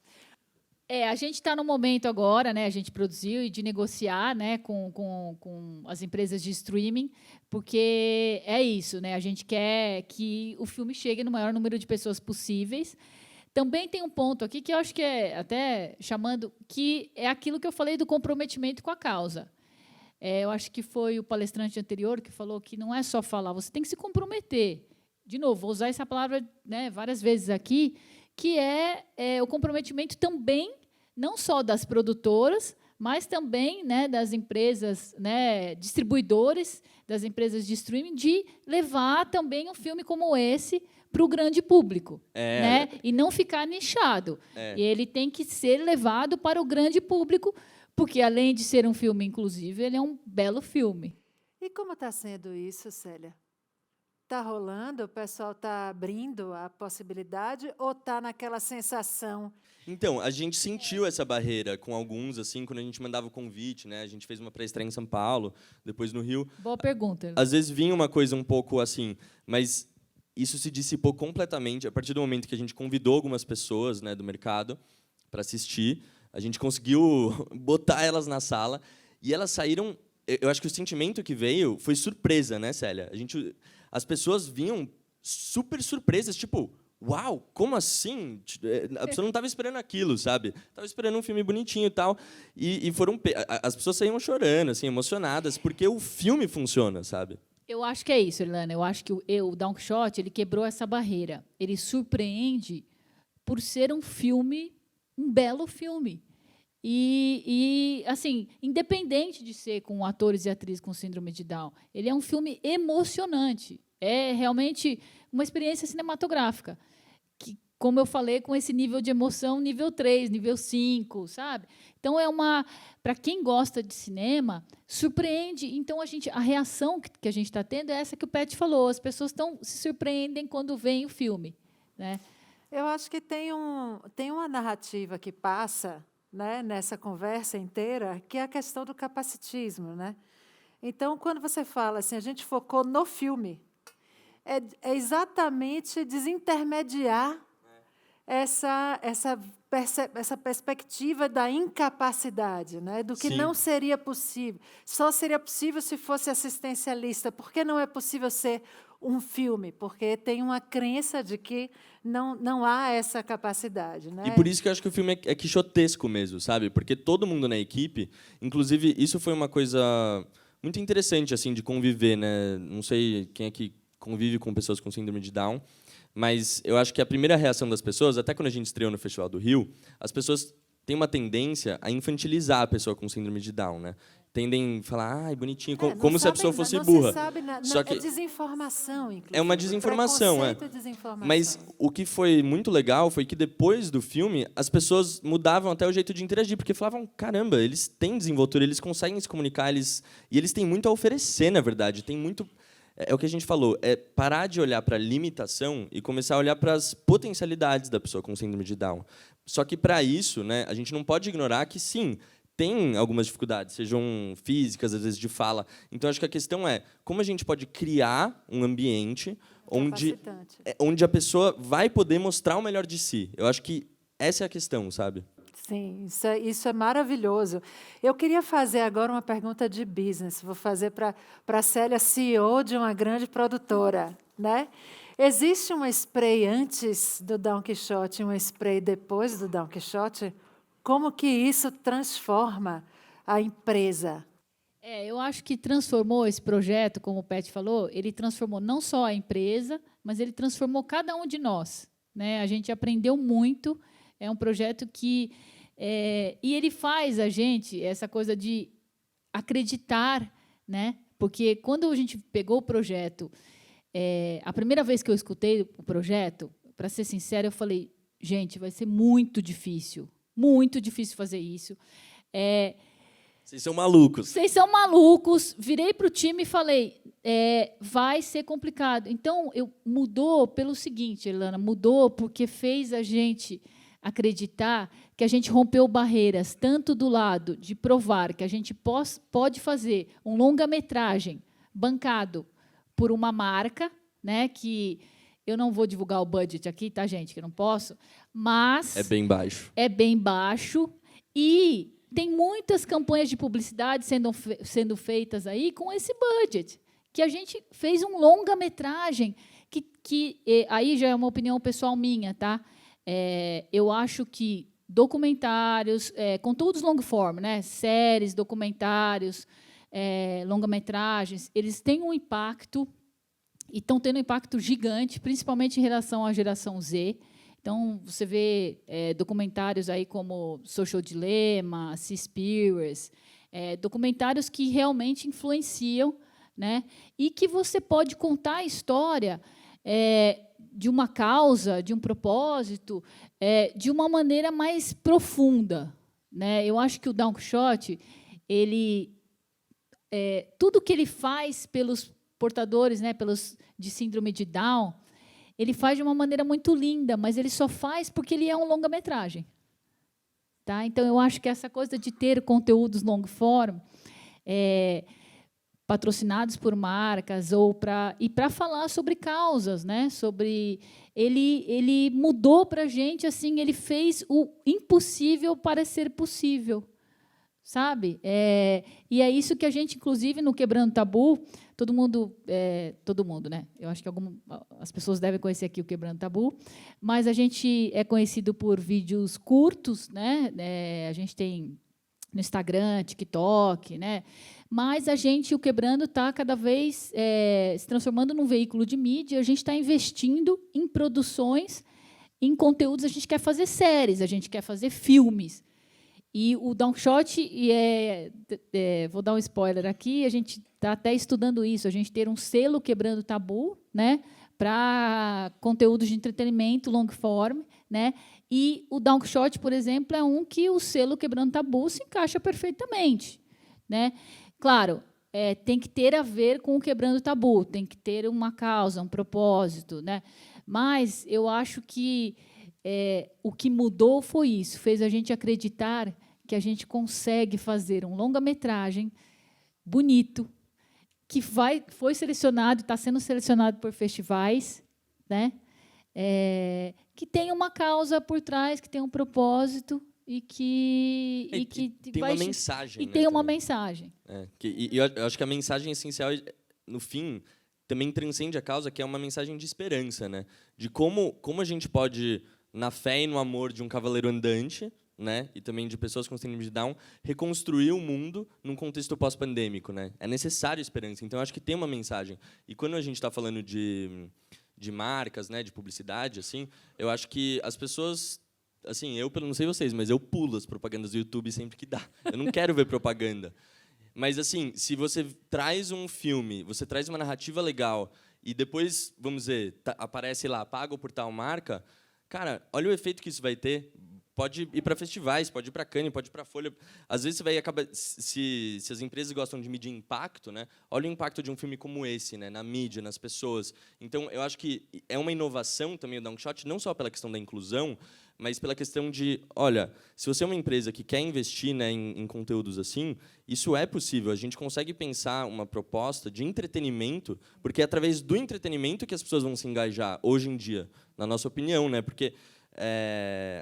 S3: A gente está no momento agora, né? A gente produziu e de negociar, né, com as empresas de streaming, porque é isso, né? A gente quer que o filme chegue no maior número de pessoas possíveis. Também tem um ponto aqui que eu acho que é até chamando, que é aquilo que eu falei do comprometimento com a causa. Eu acho que foi o palestrante anterior que falou que não é só falar, você tem que se comprometer. De novo, vou usar essa palavra, né, várias vezes aqui, que é o comprometimento também, não só das produtoras, mas também, né, das empresas, né, distribuidores, das empresas de streaming, de levar também um filme como esse para o grande público, né? E não ficar nichado. E ele tem que ser levado para o grande público, porque, além de ser um filme inclusivo, ele é um belo filme.
S1: E como está sendo isso, Célia? Está rolando? O pessoal está abrindo a possibilidade ou está naquela sensação?
S2: Então, a gente sentiu essa barreira com alguns, assim, quando a gente mandava o convite, né? A gente fez uma pré-estreia em São Paulo, depois no Rio.
S3: Boa pergunta.
S2: Às vezes vinha uma coisa um pouco assim, mas isso se dissipou completamente a partir do momento que a gente convidou algumas pessoas, né, do mercado para assistir. A gente conseguiu botar elas na sala e elas saíram. Eu acho que o sentimento que veio foi surpresa, né, Célia? As pessoas vinham super surpresas, tipo, uau, como assim? A pessoa não estava esperando aquilo, sabe? Estava esperando um filme bonitinho e tal. E as pessoas saíam chorando, assim, emocionadas, porque o filme funciona, sabe?
S3: Eu acho que é isso, Irlanda. Eu acho que o Don Quixote, ele quebrou essa barreira. Ele surpreende por ser um filme, um belo filme. E assim, independente de ser com atores e atrizes com síndrome de Down, ele é um filme emocionante. É realmente uma experiência cinematográfica. Que, como eu falei, com esse nível de emoção, nível 3, nível 5, sabe? Então, para quem gosta de cinema, surpreende. Então, a reação que a gente está tendo é essa que o Pet falou. As pessoas se surpreendem quando veem o filme, né?
S1: Eu acho que tem uma narrativa que passa, né, nessa conversa inteira, que é a questão do capacitismo, né? Então, quando você fala assim, a gente focou no filme, é exatamente desintermediar essa essa perspectiva da incapacidade, né? Do que
S2: Sim.
S1: não seria possível. Só seria possível se fosse assistencialista. Por que não é possível ser um filme? Porque tem uma crença de que não há essa capacidade. Né?
S2: E por isso que eu acho que o filme é quixotesco mesmo, sabe? Porque todo mundo na equipe, inclusive, isso foi uma coisa muito interessante assim de conviver, né? Não sei quem é que convive com pessoas com síndrome de Down, mas eu acho que a primeira reação das pessoas, até quando a gente estreou no Festival do Rio, as pessoas têm uma tendência a infantilizar a pessoa com síndrome de Down, né? Tendem a falar, ai, bonitinho, como se a pessoa fosse burra.
S1: Se sabe,
S2: Só que
S1: é desinformação, inclusive.
S2: é uma desinformação,
S1: desinformação.
S2: Mas o que foi muito legal foi que depois do filme as pessoas mudavam até o jeito de interagir, porque falavam, caramba, eles têm desenvoltura, eles conseguem se comunicar, e eles têm muito a oferecer, na verdade. Tem muito. É o que a gente falou, é parar de olhar para a limitação e começar a olhar para as potencialidades da pessoa com síndrome de Down. Só que, para isso, né, a gente não pode ignorar que, sim, tem algumas dificuldades, sejam físicas, às vezes de fala. Então, acho que a questão é como a gente pode criar um ambiente onde a pessoa vai poder mostrar o melhor de si. Eu acho que essa é a questão, sabe?
S1: Sim, isso é maravilhoso. Eu queria fazer agora uma pergunta de business. Vou fazer para a Célia, CEO de uma grande produtora. Né? Existe um spray antes do Don Quixote e um spray depois do Don Quixote? Como que isso transforma a empresa?
S3: Eu acho que transformou esse projeto, como o Pet falou, ele transformou não só a empresa, mas ele transformou cada um de nós. Né? A gente aprendeu muito. É um projeto que... e ele faz a gente, essa coisa de acreditar, né? Porque quando a gente pegou o projeto, a primeira vez que eu escutei o projeto, para ser sincera, eu falei, gente, vai ser muito difícil fazer isso.
S2: Vocês são malucos.
S3: Vocês são malucos. Virei para o time e falei, vai ser complicado. Então, mudou pelo seguinte, Elana, mudou porque fez a gente acreditar que a gente rompeu barreiras, tanto do lado de provar que a gente pode fazer um longa-metragem bancado por uma marca, né, que eu não vou divulgar o budget aqui, tá, gente, que eu não posso, mas...
S2: É bem baixo.
S3: É bem baixo e tem muitas campanhas de publicidade sendo feitas aí com esse budget, que a gente fez um longa-metragem, que aí já é uma opinião pessoal minha, tá? Eu acho que documentários, conteúdos long form, né, séries, documentários, longa-metragens, eles têm um impacto e estão tendo um impacto gigante, principalmente em relação à geração Z. Então, você vê documentários aí como Social Dilemma, Seaspiracy, documentários que realmente influenciam, né, e que você pode contar a história de uma causa, de um propósito, de uma maneira mais profunda. Né? Eu acho que o Don Quixote, tudo que ele faz pelos portadores, né, de síndrome de Down, ele faz de uma maneira muito linda, mas ele só faz porque ele é um longa-metragem. Tá? Então, eu acho que essa coisa de ter conteúdos long form, patrocinados por marcas e para falar sobre causas, né? Ele mudou para a gente, assim, ele fez o impossível parecer possível, sabe? E é isso que a gente, inclusive, no Quebrando Tabu, todo mundo, né? Eu acho que as pessoas devem conhecer aqui o Quebrando Tabu, mas a gente é conhecido por vídeos curtos, né? A gente tem no Instagram, TikTok, né? Mas o Quebrando está cada vez se transformando num veículo de mídia. A gente está investindo em produções, em conteúdos. A gente quer fazer séries, a gente quer fazer filmes. E o Don Quixote, vou dar um spoiler aqui, a gente está até estudando isso, a gente ter um selo Quebrando Tabu, né, para conteúdos de entretenimento long form, né? E o Don Quixote, por exemplo, é um que o selo Quebrando Tabu se encaixa perfeitamente, né? Claro, tem que ter a ver com o Quebrando Tabu, tem que ter uma causa, um propósito, né? Mas eu acho que o que mudou foi isso, fez a gente acreditar que a gente consegue fazer um longa-metragem bonito, que foi selecionado, está sendo selecionado por festivais, né? que tem uma causa por trás, que tem um propósito e que
S2: tem uma mensagem.
S3: E
S2: né,
S3: tem uma
S2: também.
S3: mensagem.
S2: E eu acho que a mensagem essencial, no fim, também transcende a causa, que é uma mensagem de esperança, né? De como a gente pode, na fé e no amor de um cavaleiro andante, né, e também de pessoas com síndrome de Down, reconstruir o mundo num contexto pós-pandêmico, né? É necessário esperança. Então, eu acho que tem uma mensagem. E quando a gente está falando de marcas, né, de publicidade, assim, eu acho que as pessoas, assim, eu não sei vocês, mas eu pulo as propagandas do YouTube sempre que dá. Eu não quero ver propaganda. Mas, assim, se você traz um filme, você traz uma narrativa legal e depois, vamos dizer, aparece lá, pago por tal marca, cara, olha o efeito que isso vai ter. Pode ir para festivais, pode ir para Cannes, pode ir para Folha. Às vezes você vai acabar, se as empresas gostam de medir impacto, né? Olha o impacto de um filme como esse, né? Na mídia, nas pessoas. Então, eu acho que é uma inovação também o Downshot, não só pela questão da inclusão, mas pela questão de, olha, se você é uma empresa que quer investir, né, em conteúdos assim, isso é possível. A gente consegue pensar uma proposta de entretenimento, porque é através do entretenimento que as pessoas vão se engajar hoje em dia, na nossa opinião, né? Porque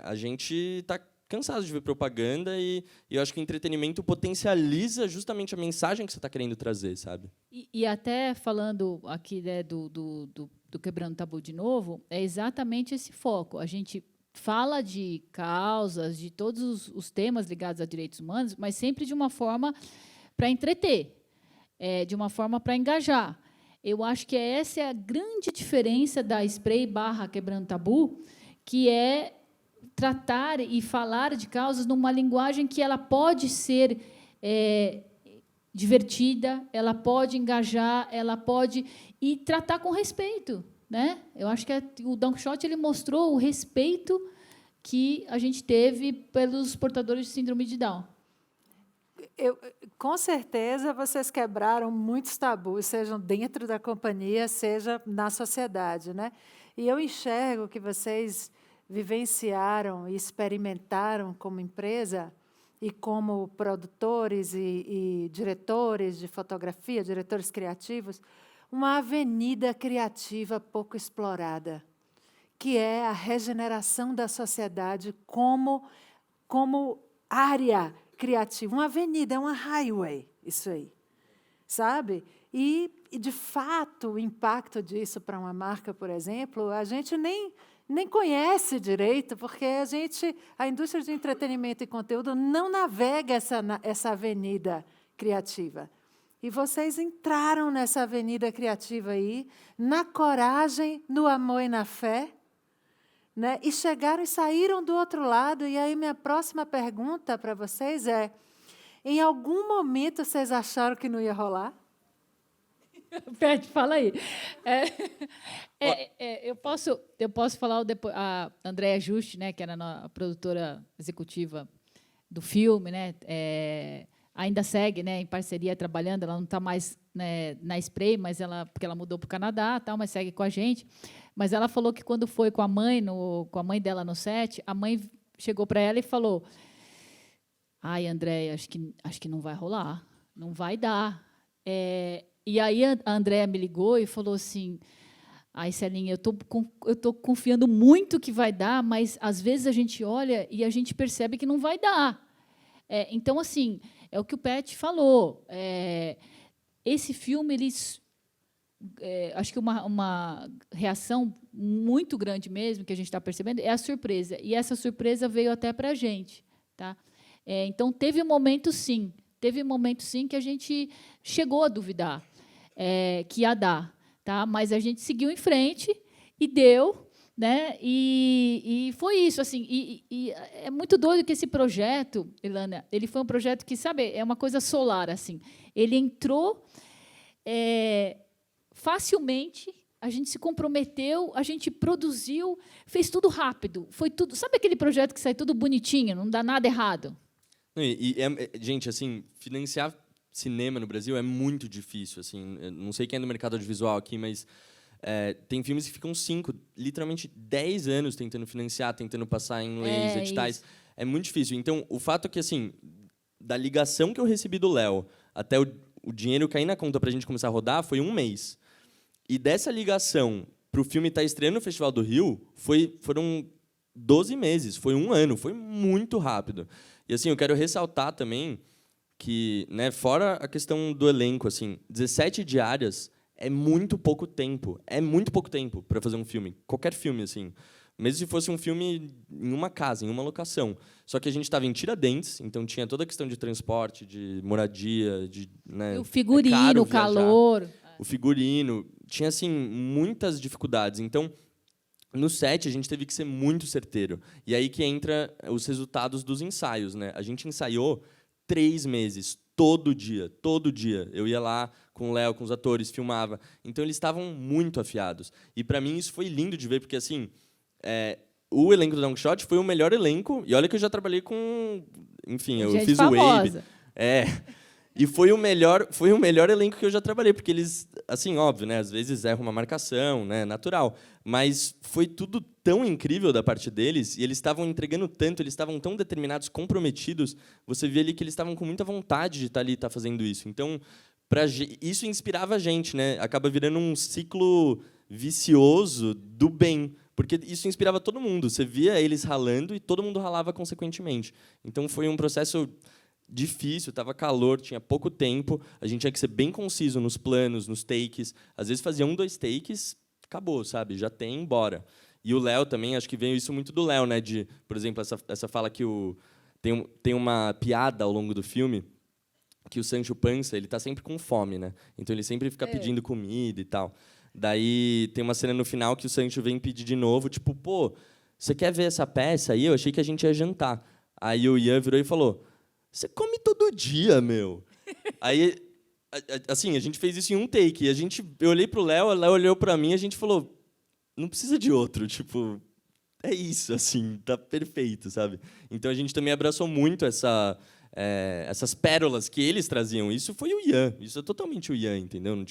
S2: a gente está cansado de ver propaganda e eu acho que o entretenimento potencializa justamente a mensagem que você está querendo trazer, sabe?
S3: E até falando aqui, né, do Quebrando Tabu de novo, é exatamente esse foco. A gente fala de causas, de todos os temas ligados a direitos humanos, mas sempre de uma forma para entreter, de uma forma para engajar. Eu acho que essa é a grande diferença da Spray / Quebrando Tabu, que é tratar e falar de causas numa linguagem que ela pode ser divertida, ela pode engajar, ela pode e tratar com respeito, né? Eu acho que o Downshot ele mostrou o respeito que a gente teve pelos portadores de síndrome de Down.
S1: Com certeza, vocês quebraram muitos tabus, sejam dentro da companhia, seja na sociedade, né? E eu enxergo que vocês vivenciaram e experimentaram como empresa e como produtores e diretores de fotografia, diretores criativos, uma avenida criativa pouco explorada, que é a regeneração da sociedade como área criativa. Uma avenida, é uma highway, isso aí, sabe? E, de fato, o impacto disso para uma marca, por exemplo, a gente nem conhece direito, porque a indústria de entretenimento e conteúdo não navega essa avenida criativa. E vocês entraram nessa avenida criativa aí, na coragem, no amor e na fé, né? E chegaram e saíram do outro lado. E aí minha próxima pergunta para vocês é: em algum momento vocês acharam que não ia rolar?
S3: Pede, fala aí. Eu posso falar a Andréa Juste, né, que era a produtora executiva do filme, né, ainda segue, né, em parceria trabalhando. Ela não está mais, né, na Spray, mas porque ela mudou para o Canadá, tal, mas segue com a gente. Mas ela falou que quando foi com a mãe dela no set, a mãe chegou para ela e falou: "Ai, Andréa, acho que não vai rolar, não vai dar." E aí a Andréa me ligou e falou assim: "Ai, Celinha, eu tô confiando muito que vai dar, mas às vezes a gente olha e a gente percebe que não vai dar." Então, assim, é o que o Pet falou. Esse filme, acho que uma reação muito grande mesmo que a gente está percebendo é a surpresa. E essa surpresa veio até para a gente, tá? Então, teve um momento, sim, que a gente chegou a duvidar que ia dar, tá? Mas a gente seguiu em frente e deu, né? E foi isso, assim. E é muito doido que esse projeto, Ilana, ele foi um projeto que, sabe, é uma coisa solar, assim. Ele entrou facilmente, a gente se comprometeu, a gente produziu, fez tudo rápido, foi tudo. Sabe aquele projeto que sai tudo bonitinho, não dá nada errado?
S2: Gente, assim, financiar cinema no Brasil é muito difícil, assim. Eu não sei quem é do mercado audiovisual aqui, mas tem filmes que ficam 5, literalmente 10 anos tentando financiar, tentando passar em leis, editais. Isso. É muito difícil. Então, o fato é que, assim, da ligação que eu recebi do Léo até o dinheiro cair na conta para a gente começar a rodar foi 1 mês. E dessa ligação para o filme estar estreando no Festival do Rio, foram 12 meses, foi 1 ano, foi muito rápido. E assim, eu quero ressaltar também que, né, fora a questão do elenco, assim, 17 diárias é muito pouco tempo para fazer um filme, qualquer filme, assim. Mesmo se fosse um filme em uma casa, em uma locação. Só que a gente estava em Tiradentes, então tinha toda a questão de transporte, de moradia, né,
S3: E o figurino, o calor.
S2: o figurino, tinha assim muitas dificuldades. Então, no set a gente teve que ser muito certeiro. E aí que entra os resultados dos ensaios, né? A gente ensaiou 3 meses, todo dia, todo dia. Eu ia lá com o Léo, com os atores, filmava. Então eles estavam muito afiados. E para mim isso foi lindo de ver, porque assim, o elenco do Long Shot foi o melhor elenco. E olha que eu já trabalhei com, enfim, eu fiz o Wave. E foi o melhor elenco que eu já trabalhei, porque eles, assim, óbvio, né, às vezes erram uma marcação, né, natural, mas foi tudo tão incrível da parte deles, e eles estavam entregando tanto, eles estavam tão determinados, comprometidos, você via ali que eles estavam com muita vontade de estar ali, estar fazendo isso. Então, isso inspirava a gente, né? Acaba virando um ciclo vicioso do bem, porque isso inspirava todo mundo. Você via eles ralando e todo mundo ralava consequentemente. Então foi um processo difícil, estava calor, tinha pouco tempo, a gente tinha que ser bem conciso nos planos, nos takes. Às vezes fazia 1, 2 takes, acabou, sabe? Já tem, bora. E o Léo também, acho que veio isso muito do Léo, né? De, por exemplo, essa fala que tem uma piada ao longo do filme que o Sancho Panza, ele está sempre com fome, né? Então ele sempre fica pedindo comida e tal. Daí tem uma cena no final que o Sancho vem pedir de novo, tipo, pô, você quer ver essa peça aí? Eu achei que a gente ia jantar. Aí o Ian virou e falou: você come todo dia, meu. Aí, assim, a gente fez isso em um take. Eu olhei pro Léo, o Léo olhou para mim, e a gente falou: não precisa de outro, tipo, é isso, assim, tá perfeito, sabe? Então a gente também abraçou muito essas pérolas que eles traziam. Isso foi o Ian, isso é totalmente o Ian, entendeu? Não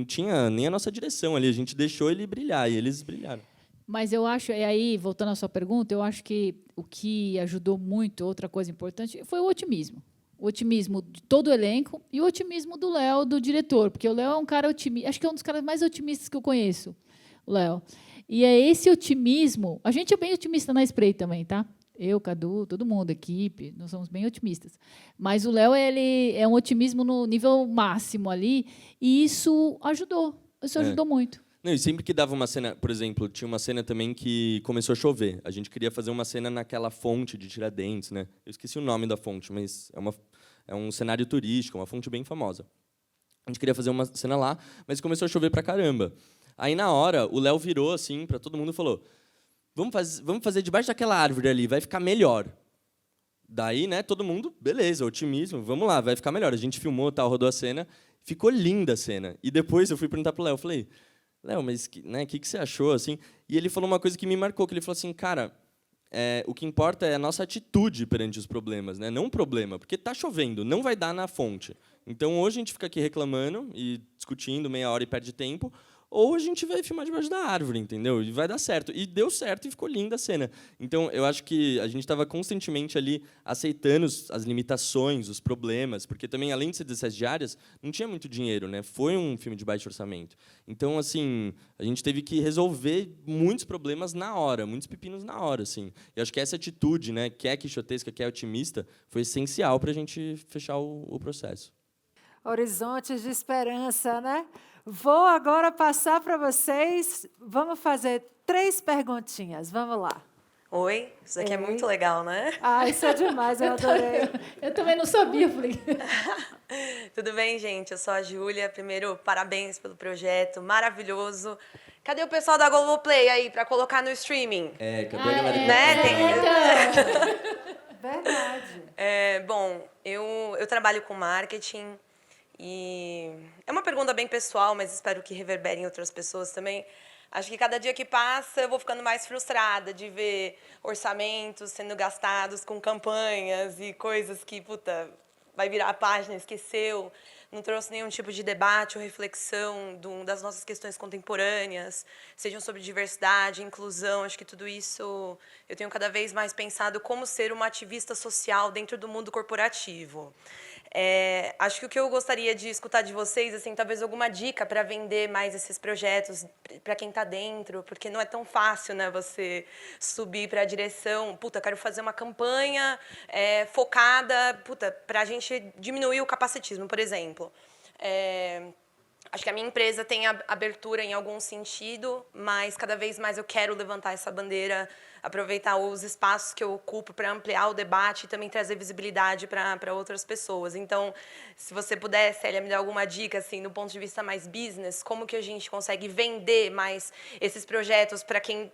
S2: tinha nem a nossa direção ali, a gente deixou ele brilhar e eles brilharam.
S3: Mas eu acho, e aí, voltando à sua pergunta, eu acho que o que ajudou muito, outra coisa importante, foi o otimismo. O otimismo de todo o elenco e o otimismo do Léo, do diretor, porque o Léo é um cara otimista, acho que é um dos caras mais otimistas que eu conheço, o Léo. E é esse otimismo, a gente é bem otimista na Spray também, tá? Eu, Cadu, todo mundo, equipe, nós somos bem otimistas. Mas o Léo, ele é um otimismo no nível máximo ali, e isso ajudou muito.
S2: Não, e sempre que dava uma cena, por exemplo, tinha uma cena também que começou a chover. A gente queria fazer uma cena naquela fonte de Tiradentes, né? Eu esqueci o nome da fonte, mas é um cenário turístico, uma fonte bem famosa. A gente queria fazer uma cena lá, mas começou a chover pra caramba. Aí, na hora, o Léo virou assim para todo mundo e falou: vamos fazer debaixo daquela árvore ali, vai ficar melhor. Daí, né, todo mundo, beleza, otimismo, vamos lá, vai ficar melhor. A gente filmou, tal, rodou a cena, ficou linda a cena. E depois eu fui perguntar pro Léo, falei: Léo, mas né, que você achou? Assim? E ele falou uma coisa que me marcou, que ele falou assim: cara, o que importa é a nossa atitude perante os problemas, né? Não o problema, porque está chovendo, não vai dar na fonte. Então, ou a gente fica aqui reclamando e discutindo meia hora e perde tempo, ou a gente vai filmar debaixo da árvore, entendeu? E vai dar certo. E deu certo e ficou linda a cena. Então, eu acho que a gente estava constantemente ali aceitando as limitações, os problemas, porque também, além de ser 17 diárias, não tinha muito dinheiro, né? Foi um filme de baixo orçamento. Então, assim, a gente teve que resolver muitos problemas na hora, muitos pepinos na hora, assim. E acho que essa atitude, né, que é quixotesca, que é otimista, foi essencial para a gente fechar o processo.
S1: Horizontes de esperança, né? Vou agora passar para vocês. Vamos fazer 3 perguntinhas. Vamos lá.
S11: Oi, isso daqui é muito legal, né?
S1: Ah, isso é demais, eu adorei.
S3: Eu também não sabia, falei.
S11: Tudo bem, gente? Eu sou a Júlia. Primeiro, parabéns pelo projeto, maravilhoso. Cadê o pessoal da Globoplay aí para colocar no streaming?
S2: Cadê a galera?
S11: Né?
S1: Verdade.
S11: Bom, eu trabalho com marketing. E é uma pergunta bem pessoal, mas espero que reverbere em outras pessoas também. Acho que cada dia que passa eu vou ficando mais frustrada de ver orçamentos sendo gastados com campanhas e coisas que, puta, vai virar a página, esqueceu. Não trouxe nenhum tipo de debate ou reflexão das nossas questões contemporâneas, sejam sobre diversidade, inclusão. Acho que tudo isso eu tenho cada vez mais pensado como ser uma ativista social dentro do mundo corporativo. Acho que o que eu gostaria de escutar de vocês, assim, talvez alguma dica para vender mais esses projetos para quem está dentro, porque não é tão fácil, né, você subir para a direção. Puta, quero fazer uma campanha focada, para a gente diminuir o capacitismo, por exemplo. Acho que a minha empresa tem abertura em algum sentido, mas cada vez mais eu quero levantar essa bandeira, aproveitar os espaços que eu ocupo para ampliar o debate e também trazer visibilidade para outras pessoas. Então, se você puder, Célia, me dar alguma dica, assim, do ponto de vista mais business, como que a gente consegue vender mais esses projetos para quem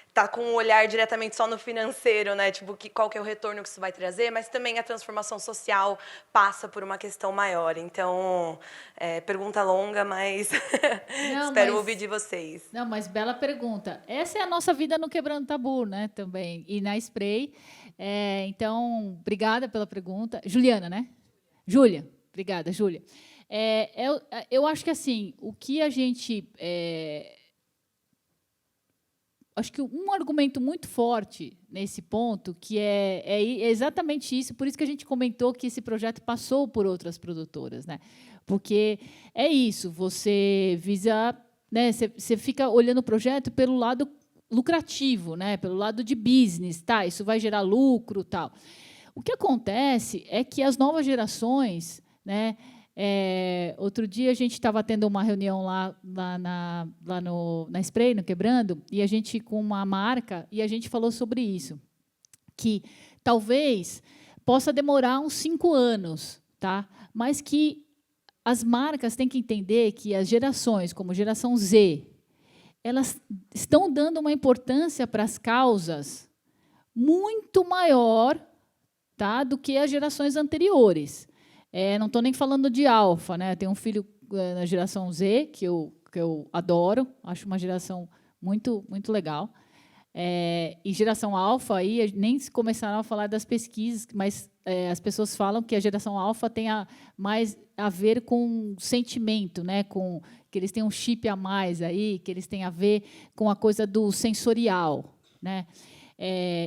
S11: está com um olhar diretamente só no financeiro, né? Tipo, qual que é o retorno que isso vai trazer, mas também a transformação social passa por uma questão maior. Então, pergunta longa, mas espero ouvir de vocês.
S3: Não, mas bela pergunta. Essa é a nossa vida no Quebrando Tabu, né? Também. E na Spray. Então, obrigada pela pergunta. Juliana, né? Júlia. Obrigada, Júlia. Eu acho que, assim, o que a gente... acho que um argumento muito forte nesse ponto, que é exatamente isso, por isso que a gente comentou que esse projeto passou por outras produtoras, né? Porque é isso, você visa, né, você fica olhando o projeto pelo lado lucrativo, né, pelo lado de business, tá? Isso vai gerar lucro, tal. O que acontece é que as novas gerações, né, outro dia a gente estava tendo uma reunião lá na Spray, no Quebrando, e a gente com uma marca, e a gente falou sobre isso, que talvez possa demorar uns 5 anos, tá? Mas que as marcas têm que entender que as gerações, como geração Z, elas estão dando uma importância para as causas muito maior, tá, do que as gerações anteriores. Não estou nem falando de alfa, né? Tenho um filho na geração Z, que eu adoro, acho uma geração muito, muito legal. E geração alfa, aí, nem começaram a falar das pesquisas, mas as pessoas falam que a geração alfa tem mais a ver com sentimento, né? Que eles têm um chip a mais aí, que eles têm a ver com a coisa do sensorial, né?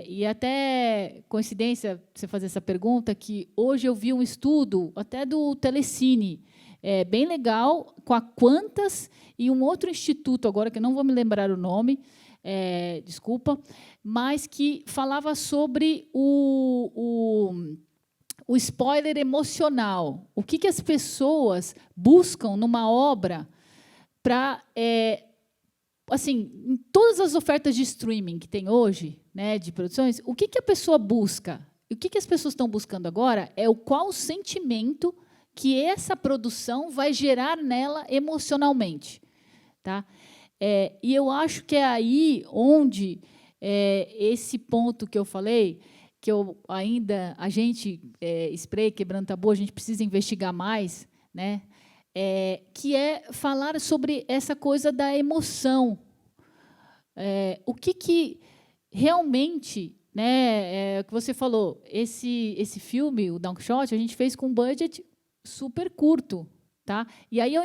S3: E até coincidência você fazer essa pergunta, que hoje eu vi um estudo até do Telecine, bem legal, com a Quantas e um outro instituto, agora que eu não vou me lembrar o nome, desculpa, mas que falava sobre o spoiler emocional. O que as pessoas buscam numa obra para... assim, em todas as ofertas de streaming que tem hoje, né, de produções, o que a pessoa busca? E o que as pessoas estão buscando agora é qual sentimento que essa produção vai gerar nela emocionalmente, tá? E eu acho que é aí onde esse ponto que eu falei, que a gente, Spray, Quebrando Tabu, a gente precisa investigar mais, né? Que é falar sobre essa coisa da emoção. O que realmente, né, que você falou, esse filme, o Don Quixote, a gente fez com um budget super curto, tá? E aí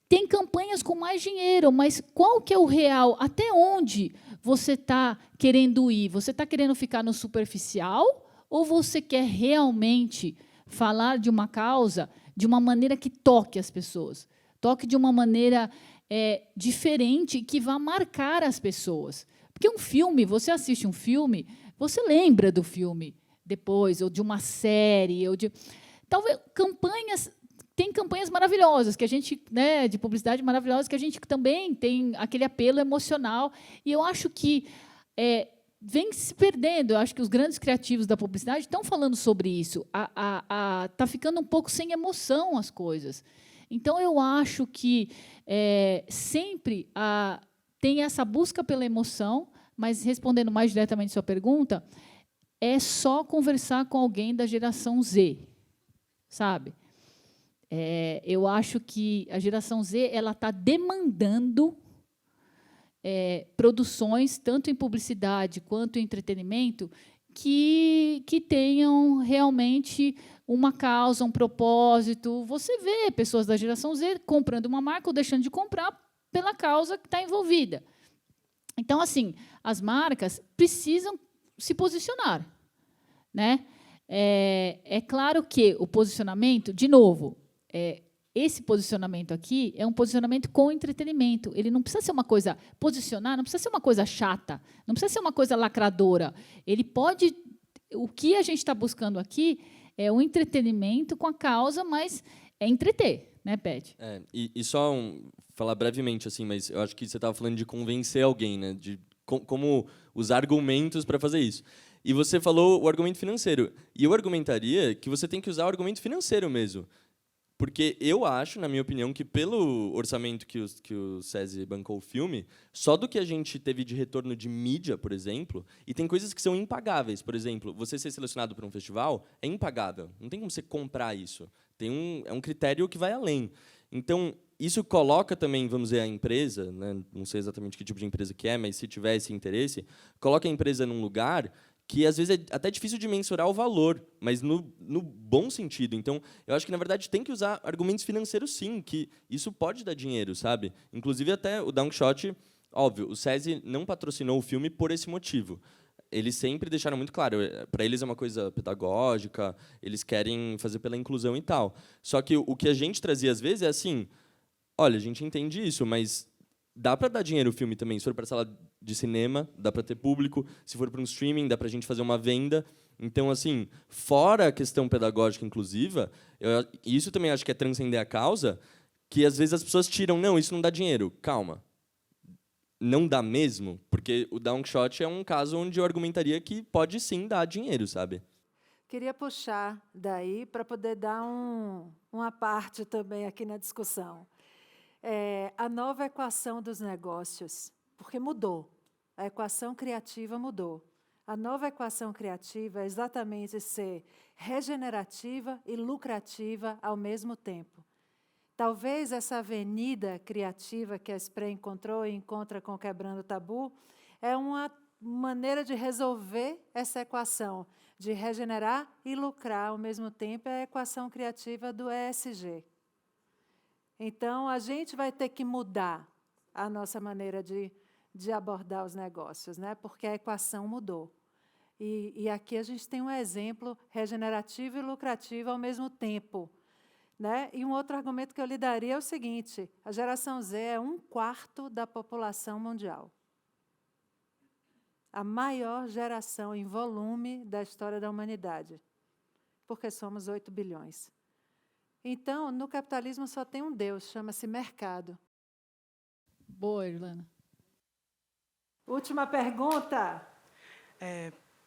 S3: tem campanhas com mais dinheiro, mas qual que é o real? Até onde você está querendo ir? Você está querendo ficar no superficial ou você quer realmente falar de uma causa de uma maneira que toque as pessoas, toque de uma maneira diferente, que vá marcar as pessoas? Porque um filme, você assiste um filme, você lembra do filme depois, ou de uma série, ou de... Talvez tem campanhas maravilhosas, que a gente, né, de publicidade maravilhosas, que a gente também tem aquele apelo emocional, e eu acho que vem se perdendo. Eu acho que os grandes criativos da publicidade estão falando sobre isso. Está ficando um pouco sem emoção as coisas. Então, eu acho que sempre tem essa busca pela emoção, mas, respondendo mais diretamente a sua pergunta, é só conversar com alguém da geração Z, sabe? Eu acho que a geração Z está demandando produções, tanto em publicidade quanto em entretenimento, que tenham realmente uma causa, um propósito. Você vê pessoas da geração Z comprando uma marca ou deixando de comprar pela causa que está envolvida. Então, assim, as marcas precisam se posicionar, né? É claro que o posicionamento, de novo, esse posicionamento aqui é um posicionamento com entretenimento. Ele não precisa ser uma coisa posicionar, não precisa ser uma coisa chata, não precisa ser uma coisa lacradora. Ele pode, o que a gente está buscando aqui é um entretenimento com a causa, mas é entreter, né, Pet?
S2: E só falar brevemente assim, mas eu acho que você estava falando de convencer alguém, né, de como usar argumentos para fazer isso. E você falou o argumento financeiro. E eu argumentaria que você tem que usar o argumento financeiro mesmo. Porque eu acho, na minha opinião, que pelo orçamento que o SESI bancou o filme, só do que a gente teve de retorno de mídia, por exemplo, e tem coisas que são impagáveis. Por exemplo, você ser selecionado para um festival é impagável. Não tem como você comprar isso. É um critério que vai além. Então, isso coloca também, vamos dizer, a empresa, né, não sei exatamente que tipo de empresa que é, mas se tiver esse interesse, coloca a empresa num lugar que às vezes é até difícil de mensurar o valor, mas no bom sentido. Então, eu acho que, na verdade, tem que usar argumentos financeiros, sim, que isso pode dar dinheiro, sabe? Inclusive, até o Downshot, óbvio, o SESI não patrocinou o filme por esse motivo. Eles sempre deixaram muito claro, para eles é uma coisa pedagógica, eles querem fazer pela inclusão e tal. Só que o que a gente trazia, às vezes, é assim, olha, a gente entende isso, mas dá para dar dinheiro o filme também. Se for para sala de cinema, dá para ter público. Se for para um streaming, dá para a gente fazer uma venda. Então, assim, fora a questão pedagógica inclusiva, isso também acho que é transcender a causa, que às vezes as pessoas tiram, não, isso não dá dinheiro. Calma. Não dá mesmo? Porque o Downshot é um caso onde eu argumentaria que pode sim dar dinheiro, sabe?
S1: Queria puxar daí para poder dar uma parte também aqui na discussão. A nova equação dos negócios, porque mudou. A equação criativa mudou. A nova equação criativa é exatamente ser regenerativa e lucrativa ao mesmo tempo. Talvez essa avenida criativa que a Spray encontrou e encontra com Quebrando o Tabu é uma maneira de resolver essa equação, de regenerar e lucrar ao mesmo tempo, é a equação criativa do ESG. Então, a gente vai ter que mudar a nossa maneira de abordar os negócios, né? Porque a equação mudou. E aqui a gente tem um exemplo regenerativo e lucrativo ao mesmo tempo. Né? E um outro argumento que eu lhe daria é o seguinte, a geração Z é 1/4 da população mundial. A maior geração em volume da história da humanidade, porque somos 8 bilhões. Então, no capitalismo só tem um Deus, chama-se mercado.
S3: Boa, Irlana.
S1: Última pergunta.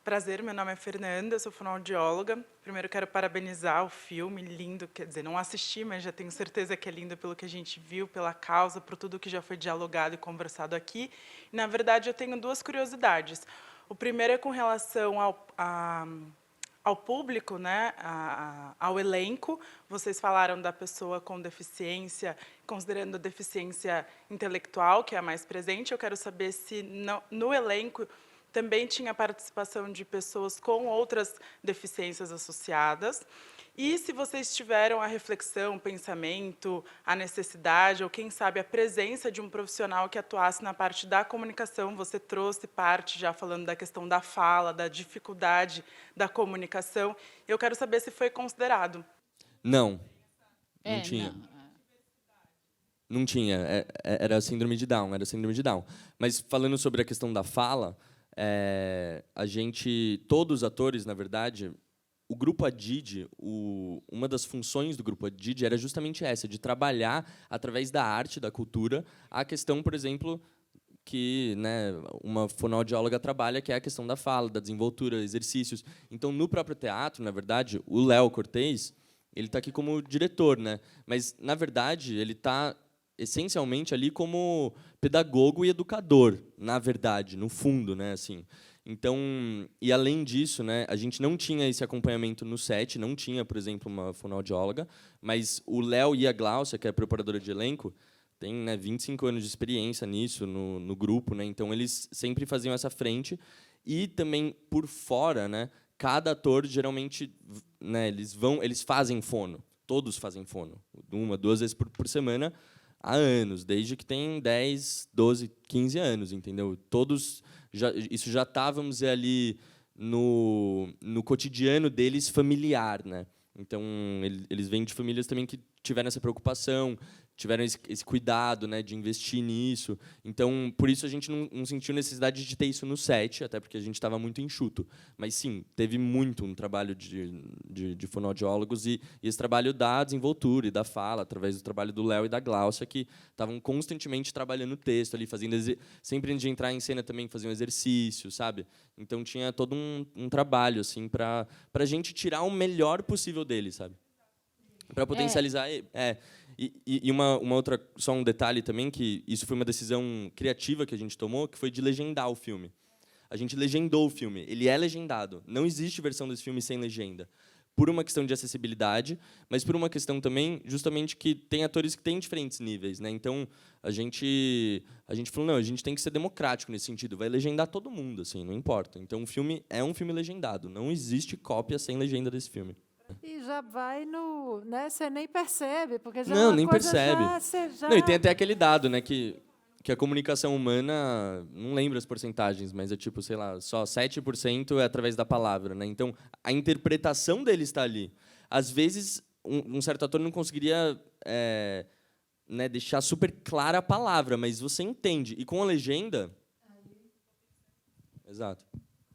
S12: Prazer, meu nome é Fernanda, eu sou fonoaudióloga. Primeiro, quero parabenizar o filme, lindo, quer dizer, não assisti, mas já tenho certeza que é lindo pelo que a gente viu, pela causa, por tudo que já foi dialogado e conversado aqui. E, na verdade, eu tenho 2 curiosidades. O primeiro é com relação ao público, né, ao elenco. Vocês falaram da pessoa com deficiência, considerando a deficiência intelectual, que é a mais presente. Eu quero saber se no elenco também tinha participação de pessoas com outras deficiências associadas. E se vocês tiveram a reflexão, o pensamento, a necessidade, ou quem sabe a presença de um profissional que atuasse na parte da comunicação. Você trouxe parte já falando da questão da fala, da dificuldade da comunicação. Eu quero saber se foi considerado.
S2: Não tinha. Não tinha. Era síndrome de Down, Mas falando sobre a questão da fala, todos os atores, na verdade, o grupo Adid, uma das funções do grupo Adid era justamente essa, de trabalhar através da arte, da cultura, a questão, por exemplo, que, né, uma fonoaudióloga trabalha, que é a questão da fala, da desenvoltura, exercícios. Então, no próprio teatro, na verdade, o Léo Cortez, ele está aqui como diretor, né? Mas, na verdade, ele está essencialmente ali como pedagogo e educador, na verdade, no fundo, né, assim. Então, e além disso, né, a gente não tinha esse acompanhamento no set, não tinha, por exemplo, uma fonoaudióloga, mas o Léo e a Gláucia, que é a preparadora de elenco, tem, né, 25 anos de experiência nisso, no grupo, né, então eles sempre faziam essa frente. E também, por fora, né, cada ator, geralmente, né, eles fazem fono, todos fazem fono, 1, 2 vezes por semana, há anos, desde que tem 10, 12, 15 anos, entendeu? Todos, isso já estávamos ali no cotidiano deles familiar, né? Então, eles vêm de famílias também que tiveram essa preocupação, tiveram esse cuidado, né, de investir nisso. Então, por isso a gente não sentiu necessidade de ter isso no set, até porque a gente estava muito enxuto. Mas, sim, teve muito um trabalho de fonoaudiólogos e esse trabalho da desenvoltura e da fala, através do trabalho do Léo e da Gláucia, que estavam constantemente trabalhando o texto, ali, fazendo sempre antes de entrar em cena também faziam exercício, sabe? Então, tinha todo um trabalho assim, para a gente tirar o melhor possível dele, sabe? Para potencializar. E uma outra, só um detalhe também, que isso foi uma decisão criativa que a gente tomou, que foi de legendar o filme. A gente legendou o filme, ele é legendado. Não existe versão desse filme sem legenda. Por uma questão de acessibilidade, mas por uma questão também, justamente, que tem atores que têm diferentes níveis, né? Então, a gente falou, não, a gente tem que ser democrático nesse sentido, vai legendar todo mundo, assim, não importa. Então, o filme é um filme legendado, não existe cópia sem legenda desse filme.
S1: E já vai no... né, você nem percebe, porque já
S2: não,
S1: uma
S2: nem
S1: coisa
S2: percebe.
S1: Já...
S2: Não, e tem até aquele dado, né, que a comunicação humana, não lembro as porcentagens, mas é tipo, sei lá, só 7% é através da palavra, né? Então, a interpretação dele está ali. Às vezes, um certo ator não conseguiria né, deixar super clara a palavra, mas você entende. E com a legenda... Exato.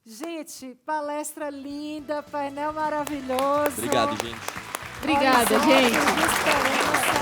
S1: Gente, palestra linda, painel maravilhoso.
S2: Obrigado, gente.
S3: Obrigada, gente.